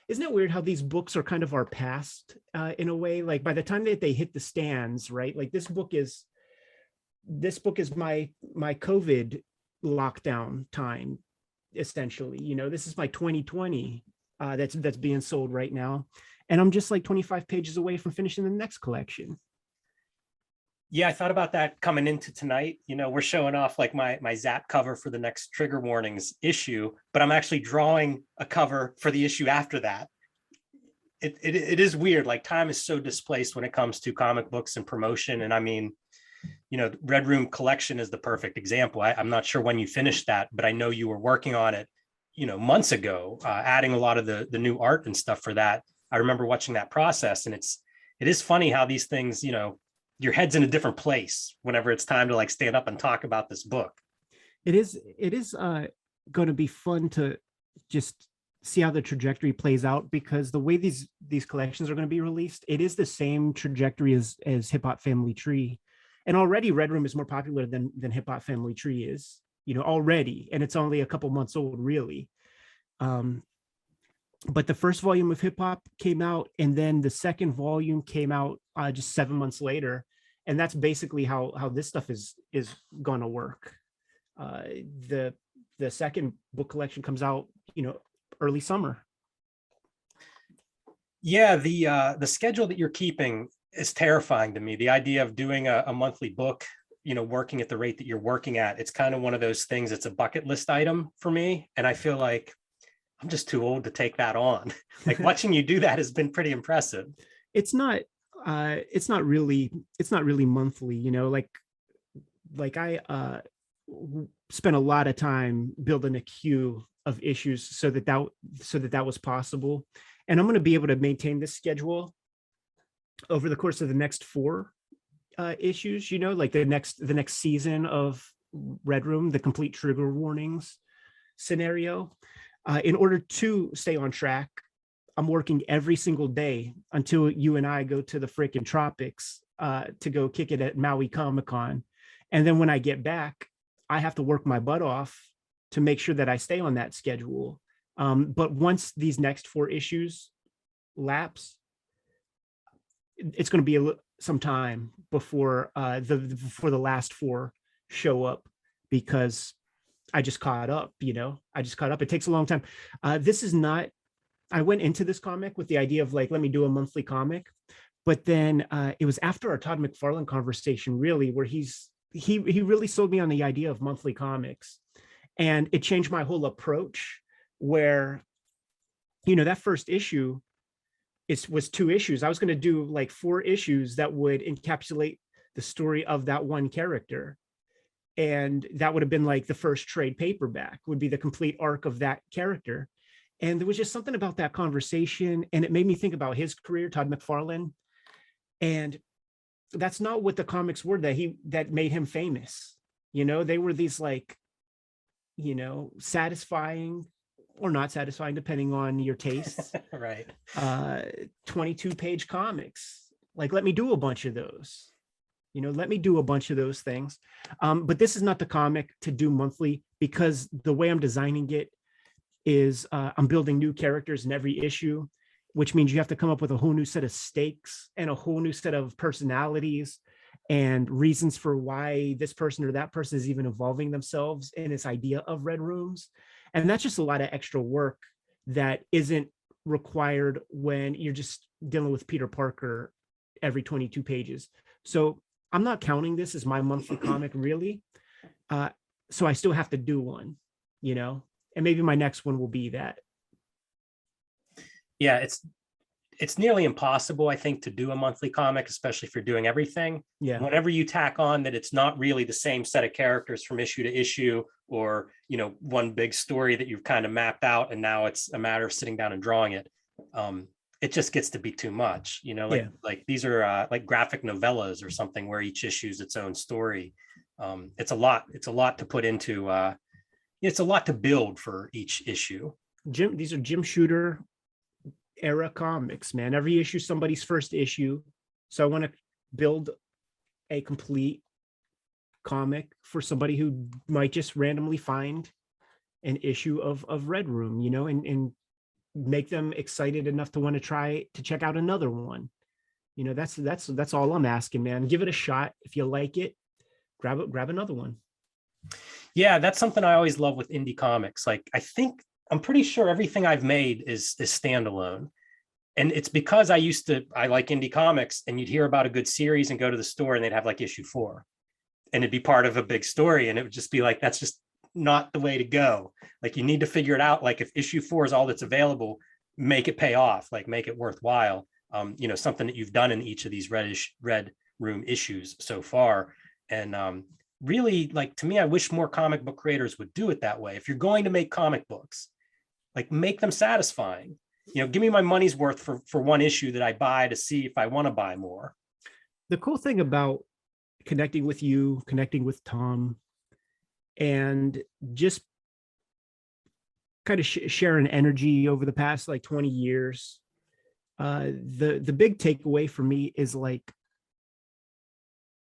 isn't it weird how these books are kind of our past in a way? Like by the time that they hit the stands, right? Like this book is my COVID lockdown time, essentially. You know, this is my 2020 that's being sold right now, and I'm just like 25 pages away from finishing the next collection.
Yeah, I thought about that coming into tonight. You know, we're showing off like my Zap cover for the next Trigger Warnings issue, but I'm actually drawing a cover for the issue after that. It is weird. Like time is so displaced when it comes to comic books and promotion. And I mean, you know, Red Room Collection is the perfect example. I'm not sure when you finished that, but I know you were working on it, you know, months ago, adding a lot of the new art and stuff for that. I remember watching that process, and it is funny how these things, you know, your head's in a different place whenever it's time to like stand up and talk about this book.
It is going to be fun to just see how the trajectory plays out, because the way these collections are going to be released, it is the same trajectory as Hip Hop Family Tree. And already Red Room is more popular than Hip Hop Family Tree is, you know, already. And it's only a couple months old, really. But the first volume of Hip Hop came out, and then the second volume came out just 7 months later. And that's basically how this stuff is going to work. The second book collection comes out, you know, early summer.
Yeah, the schedule that you're keeping is terrifying to me. The idea of doing a monthly book, you know, working at the rate that you're working at, it's kind of one of those things. It's a bucket list item for me. And I feel like I'm just too old to take that on. Like watching you do that has been pretty impressive.
It's not really monthly, you know, like I spent a lot of time building a queue of issues so that was possible. And I'm going to be able to maintain this schedule over the course of the next 4 issues, you know, like the next season of Red Room, the complete Trigger Warnings scenario. In order to stay on track, I'm working every single day until you and I go to the frickin' tropics to go kick it at Maui Comic-Con. And then when I get back, I have to work my butt off to make sure that I stay on that schedule. But once these next 4 issues lapse, it's going to be some time before the last 4 show up, because I just caught up, you know, It takes a long time. I went into this comic with the idea of like, let me do a monthly comic. But then it was after our Todd McFarlane conversation, really, where he really sold me on the idea of monthly comics. And it changed my whole approach, where, you know, that first issue was 2 issues. I was going to do like 4 issues that would encapsulate the story of that one character. And that would have been like the first trade paperback, would be the complete arc of that character. And there was just something about that conversation, and it made me think about his career, Todd McFarlane. And that's not what the comics were that made him famous. You know, they were these like, you know, satisfying or not satisfying, depending on your tastes.
Right.
22-page comics. Like, let me do a bunch of those. You know, let me do a bunch of those things. But this is not the comic to do monthly, because the way I'm designing it is I'm building new characters in every issue, which means you have to come up with a whole new set of stakes and a whole new set of personalities and reasons for why this person or that person is even involving themselves in this idea of Red Rooms. And that's just a lot of extra work that isn't required when you're just dealing with Peter Parker every 22 pages. So I'm not counting this as my monthly comic, really. So I still have to do one, you know, and maybe my next one will be that.
Yeah, it's nearly impossible, I think, to do a monthly comic, especially if you're doing everything.
Yeah.
Whenever you tack on that it's not really the same set of characters from issue to issue, or, you know, one big story that you've kind of mapped out, and now it's a matter of sitting down and drawing it. It just gets to be too much, you know, like these are like graphic novellas or something where each issue is its own story. It's a lot to put into, it's a lot to build for each issue.
These are Jim Shooter era comics, man. Every issue, somebody's first issue. So I want to build a complete comic for somebody who might just randomly find an issue of Red Room, you know, and make them excited enough to want to try to check out another one. You know, that's all I'm asking, man. Give it a shot. If you like it, grab another one.
Yeah, that's something I always love with indie comics. Like I'm pretty sure everything I've made is standalone. And it's because I like indie comics, and you'd hear about a good series and go to the store and they'd have like issue 4. And it'd be part of a big story. And it would just be like, that's just not the way to go. Like, you need to figure it out. Like, if issue 4 is all that's available, make it pay off, like make it worthwhile. You know, something that you've done in each of these Red Room issues so far. And really, like, to me, I wish more comic book creators would do it that way. If you're going to make comic books, like, make them satisfying. You know, give me my money's worth for one issue that I buy to see if I want to buy more.
The cool thing about connecting with you, connecting with Tom, and just kind of sharing energy over the past like 20 years, the big takeaway for me is like,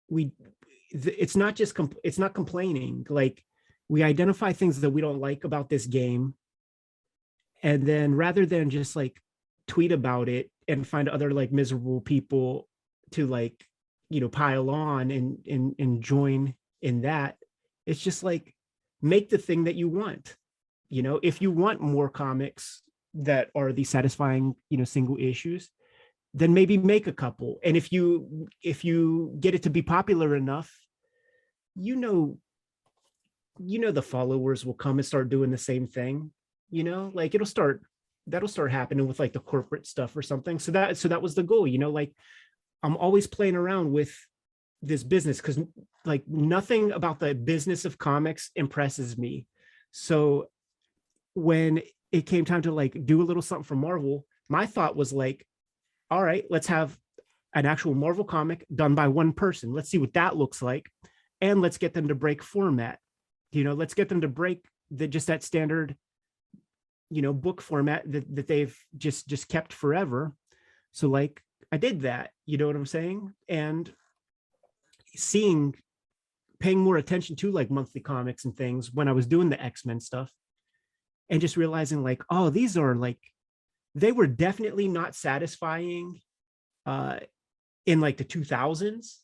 it's not complaining. Like, we identify things that we don't like about this game, and then rather than just like tweet about it and find other like miserable people to like, you know, pile on and join in that, it's just like, make the thing that you want. You know, if you want more comics that are the satisfying, you know, single issues, then maybe make a couple. And if you get it to be popular enough, you know, the followers will come and start doing the same thing. You know, like, that'll start happening with like the corporate stuff or something. So that was the goal, you know, like, I'm always playing around with this business because like nothing about the business of comics impresses me. So when it came time to like do a little something for Marvel, my thought was like, all right, let's have an actual Marvel comic done by one person. Let's see what that looks like. And let's get them to break format. You know, let's get them to break that standard, you know, book format that they've just kept forever. So like, I did that, you know what I'm saying? And paying more attention to like monthly comics and things when I was doing the X-Men stuff, and just realizing like, oh, these are like, they were definitely not satisfying in like the 2000s.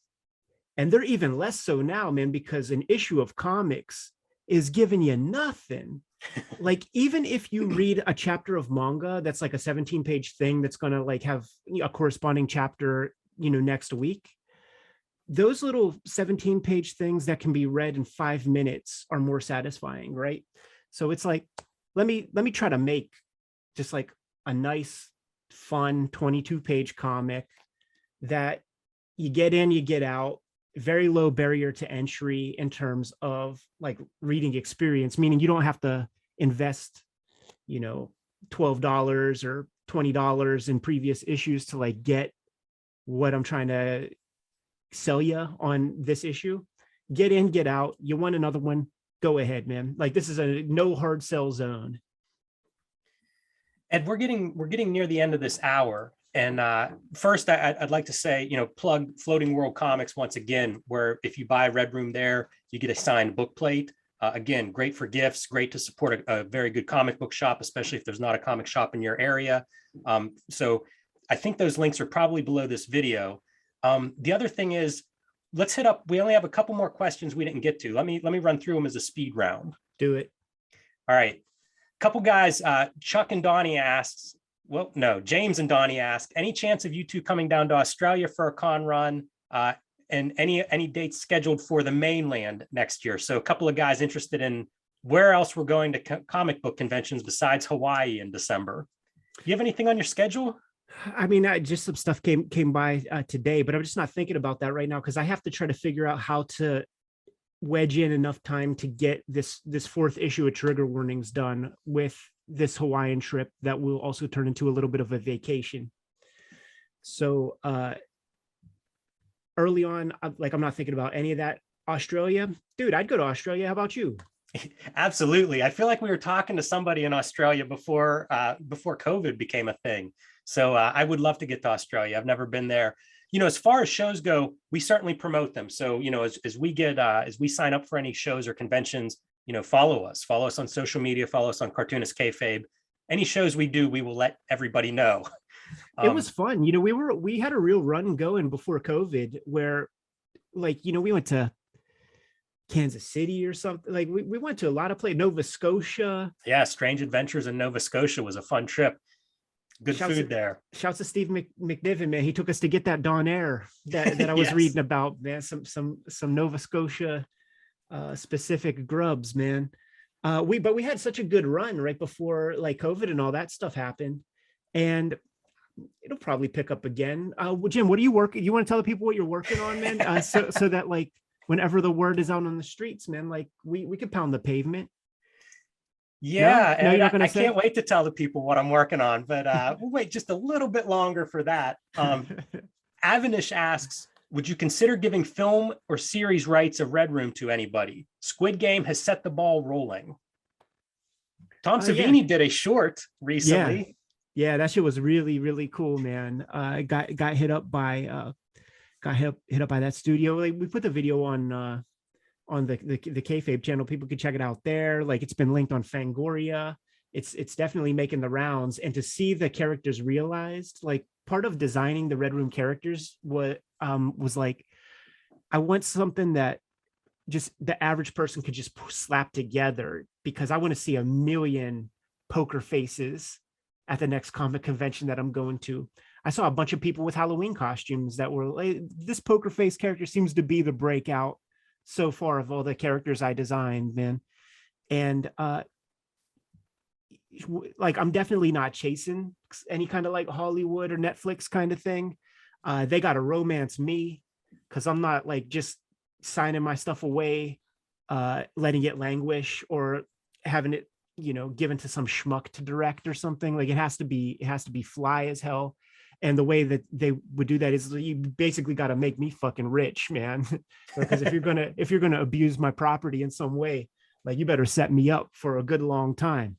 And they're even less so now, man, because an issue of comics is giving you nothing. Like, even if you read a chapter of manga that's like a 17-page thing that's going to like have a corresponding chapter, you know, next week, those little 17-page things that can be read in 5 minutes are more satisfying, right? So it's like, let me try to make just like a nice, fun 22-page comic that you get in, you get out, very low barrier to entry in terms of like reading experience, meaning you don't have to invest, you know, $12 or $20 in previous issues to like get what I'm trying to sell you on this issue. Get in, get out. You want another one? Go ahead, man. Like, this is a no hard sell zone.
Ed, we're getting near the end of this hour. And first, I'd like to say, you know, plug Floating World Comics once again, where if you buy Red Room there, you get a signed book plate. Again, great for gifts, great to support a very good comic book shop, especially if there's not a comic shop in your area. So I think those links are probably below this video. The other thing is, let's hit up, we only have a couple more questions we didn't get to. Let me run through them as a speed round.
Do it.
All right. Couple guys, Chuck and Donnie asks, well, no, James and Donnie ask, any chance of you two coming down to Australia for a con run, and any dates scheduled for the mainland next year? So a couple of guys interested in where else we're going to comic book conventions besides Hawaii in December. Do you have anything on your schedule?
I mean, just some stuff came by today, but I'm just not thinking about that right now because I have to try to figure out how to wedge in enough time to get this fourth issue of Trigger Warnings done with this Hawaiian trip that will also turn into a little bit of a vacation. So early on, like, I'm not thinking about any of that. Australia, dude, I'd go to Australia. How about you?
Absolutely. I feel like we were talking to somebody in Australia before COVID became a thing. So I would love to get to Australia. I've never been there. As far as shows go, we certainly promote them. So, as we sign up for any shows or conventions, follow us on social media, follow us on Cartoonist Kayfabe. Any shows we do, we will let everybody know.
It was fun. We had a real run going before COVID where we went to Kansas City or something. Like we went to a lot of places, Nova Scotia.
Yeah, Strange Adventures in Nova Scotia was a fun trip. Good food there.
Shouts to Steve McNiven, man. He took us to get that Dawn Air that I was
Yes.
reading about, man. Some Nova Scotia specific grubs, man. But we had such a good run right before like COVID and all that stuff happened. And it'll probably pick up again. Jim, what are you working? You want to tell the people what you're working on, man? So that like whenever the word is out on the streets, man, like we could pound the pavement.
Yeah,
No,
and
you're not gonna
I
say?
can't wait to tell the people what I'm working on, but we'll wait just a little bit longer for that. Avanish asks, would you consider giving film or series rights of Red Room to anybody? Squid Game has set the ball rolling. Tom Savini did a short recently.
Yeah, that shit was really, really cool, man. Got hit up by that studio. Like, we put the video on the Kayfabe channel. People could check it out there. Like, it's been linked on Fangoria. It's definitely making the rounds. And to see the characters realized, like part of designing the Red Room characters was like, I want something that just the average person could just slap together, because I want to see a million poker faces at the next comic convention that I'm going to. I saw a bunch of people with Halloween costumes that were like, this poker face character seems to be the breakout so far of all the characters I designed, man. And like, I'm definitely not chasing any kind of like Hollywood or Netflix kind of thing. They got to romance me, because I'm not like just signing my stuff away, letting it languish, or having it, given to some schmuck to direct or something. Like, it has to be fly as hell. And the way that they would do that is you basically got to make me fucking rich, man. Because if you're gonna abuse my property in some way, like, you better set me up for a good long time.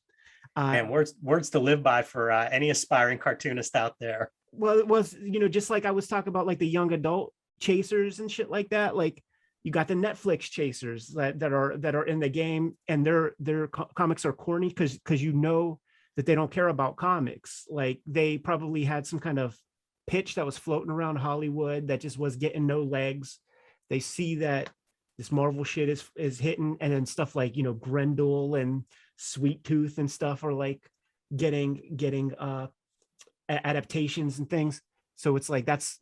And words to live by for any aspiring cartoonist out there.
Well, it was, just like I was talking about, like the young adult chasers and shit like that. Like, you got the Netflix chasers that are in the game, and their comics are corny because that they don't care about comics. Like, they probably had some kind of pitch that was floating around Hollywood that just was getting no legs. They see that this Marvel shit is hitting, and then stuff like, Grendel and Sweet Tooth and stuff are like getting adaptations and things. So it's like that's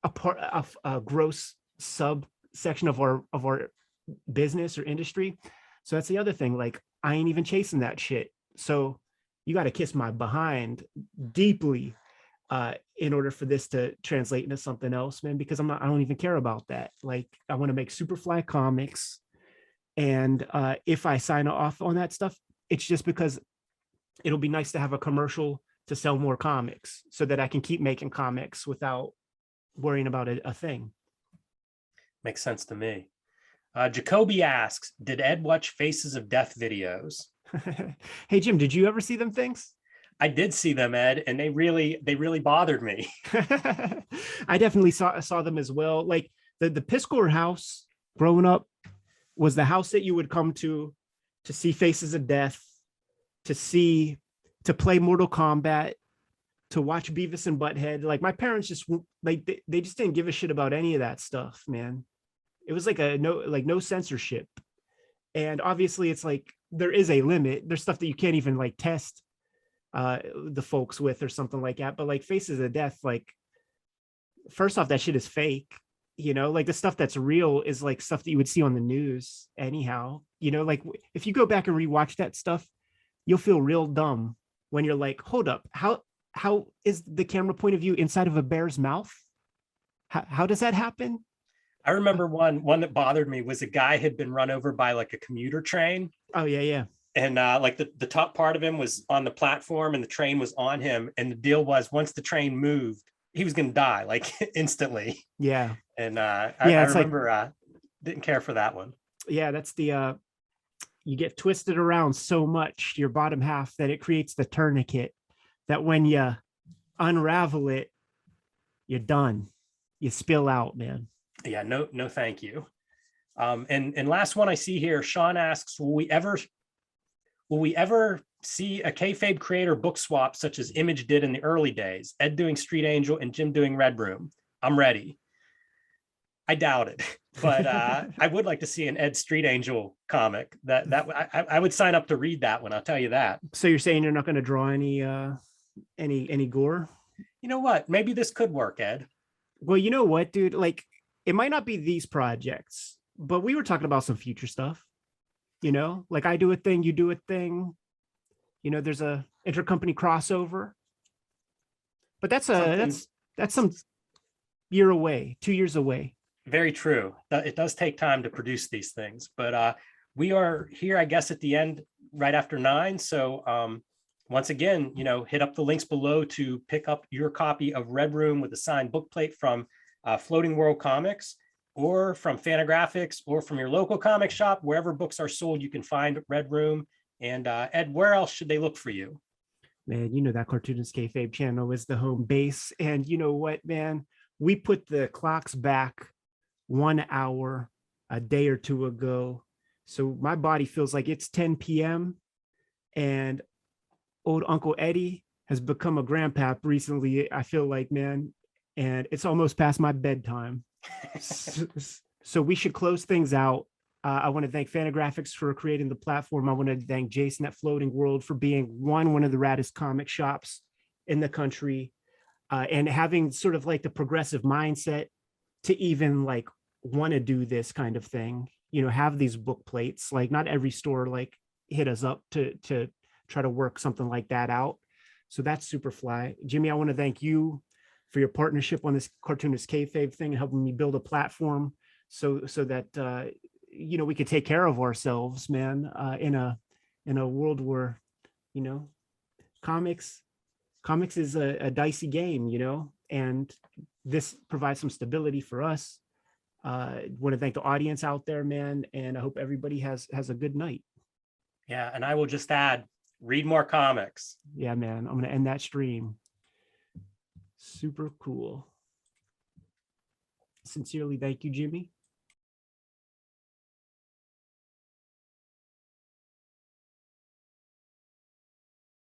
a part of a gross subsection of our business or industry. So that's the other thing. Like, I ain't even chasing that shit. So you got to kiss my behind deeply in order for this to translate into something else, man, because I don't even care about that. Like, I want to make Superfly comics. And if I sign off on that stuff, it's just because it'll be nice to have a commercial to sell more comics, so that I can keep making comics without worrying about a thing.
Makes sense to me. Jacoby asks, did Ed watch Faces of Death videos?
Hey, Jim, did you ever see them things?
I did see them, Ed, and they really bothered me.
I definitely saw them as well. Like, the Piskor house growing up was the house that you would come to see Faces of Death, to play Mortal Kombat, to watch Beavis and Butthead. Like, my parents just like they just didn't give a shit about any of that stuff, man. It was like no censorship. And obviously it's like there is a limit. There's stuff that you can't even like test the folks with or something like that. But like Faces of Death, like, first off, that shit is fake. Like, the stuff that's real is like stuff that you would see on the news anyhow. Like, if you go back and rewatch that stuff, you'll feel real dumb when you're like, hold up, how is the camera point of view inside of a bear's mouth? How does that happen?
I remember one that bothered me was a guy had been run over by like a commuter train.
Oh, yeah.
And like the top part of him was on the platform and the train was on him. And the deal was, once the train moved, he was going to die like instantly.
Yeah.
And I remember didn't care for that one.
Yeah, that's the you get twisted around so much, your bottom half, that it creates the tourniquet that when you unravel it, you're done. You spill out, man.
Yeah, no, thank you. And last one I see here, Sean asks, will we ever see a kayfabe creator book swap such as Image did in the early days? Ed doing Street Angel and Jim doing Red Room. I'm ready. I doubt it, but I would like to see an Ed Street Angel comic. I would sign up to read that one. I'll tell you that.
So you're saying you're not going to draw any gore?
You know what? Maybe this could work, Ed.
Well, you know what, dude? Like, it might not be these projects, but we were talking about some future stuff. You know, like I do a thing, you do a thing. You know, there's a intercompany crossover. But that's some year away, 2 years away.
Very true. It does take time to produce these things, but we are here, I guess, at the end, right after 9. So once again, you know, hit up the links below to pick up your copy of Red Room with a signed book plate from Floating World Comics, or from Fantagraphics, or from your local comic shop. Wherever books are sold, you can find Red Room. And Ed, where else should they look for you?
Man, you know that Cartoonist Kayfabe channel is the home base. And you know what, man? We put the clocks back 1 hour a day or two ago. So my body feels like it's 10 p.m. and old Uncle Eddie has become a grandpap recently, I feel like, man. And it's almost past my bedtime. So we should close things out. I want to thank Fantagraphics for creating the platform. I want to thank Jason at Floating World for being one of the raddest comic shops in the country, and having sort of like the progressive mindset to even like want to do this kind of thing, you know, have these book plates. Like not every store like hit us up to try to work something like that out. So that's super fly. Jimmy, I want to thank you for your partnership on this Cartoonist Kayfabe thing and helping me build a platform so that you know, we could take care of ourselves, man, in a world where, you know, comics is a dicey game, you know, and this provides some stability for us. Want to thank the audience out there, man, and I hope everybody has a good night.
Yeah, and I will just add, read more comics.
Yeah, man, I'm gonna end that stream. Super cool. Sincerely, thank you, Jimmy.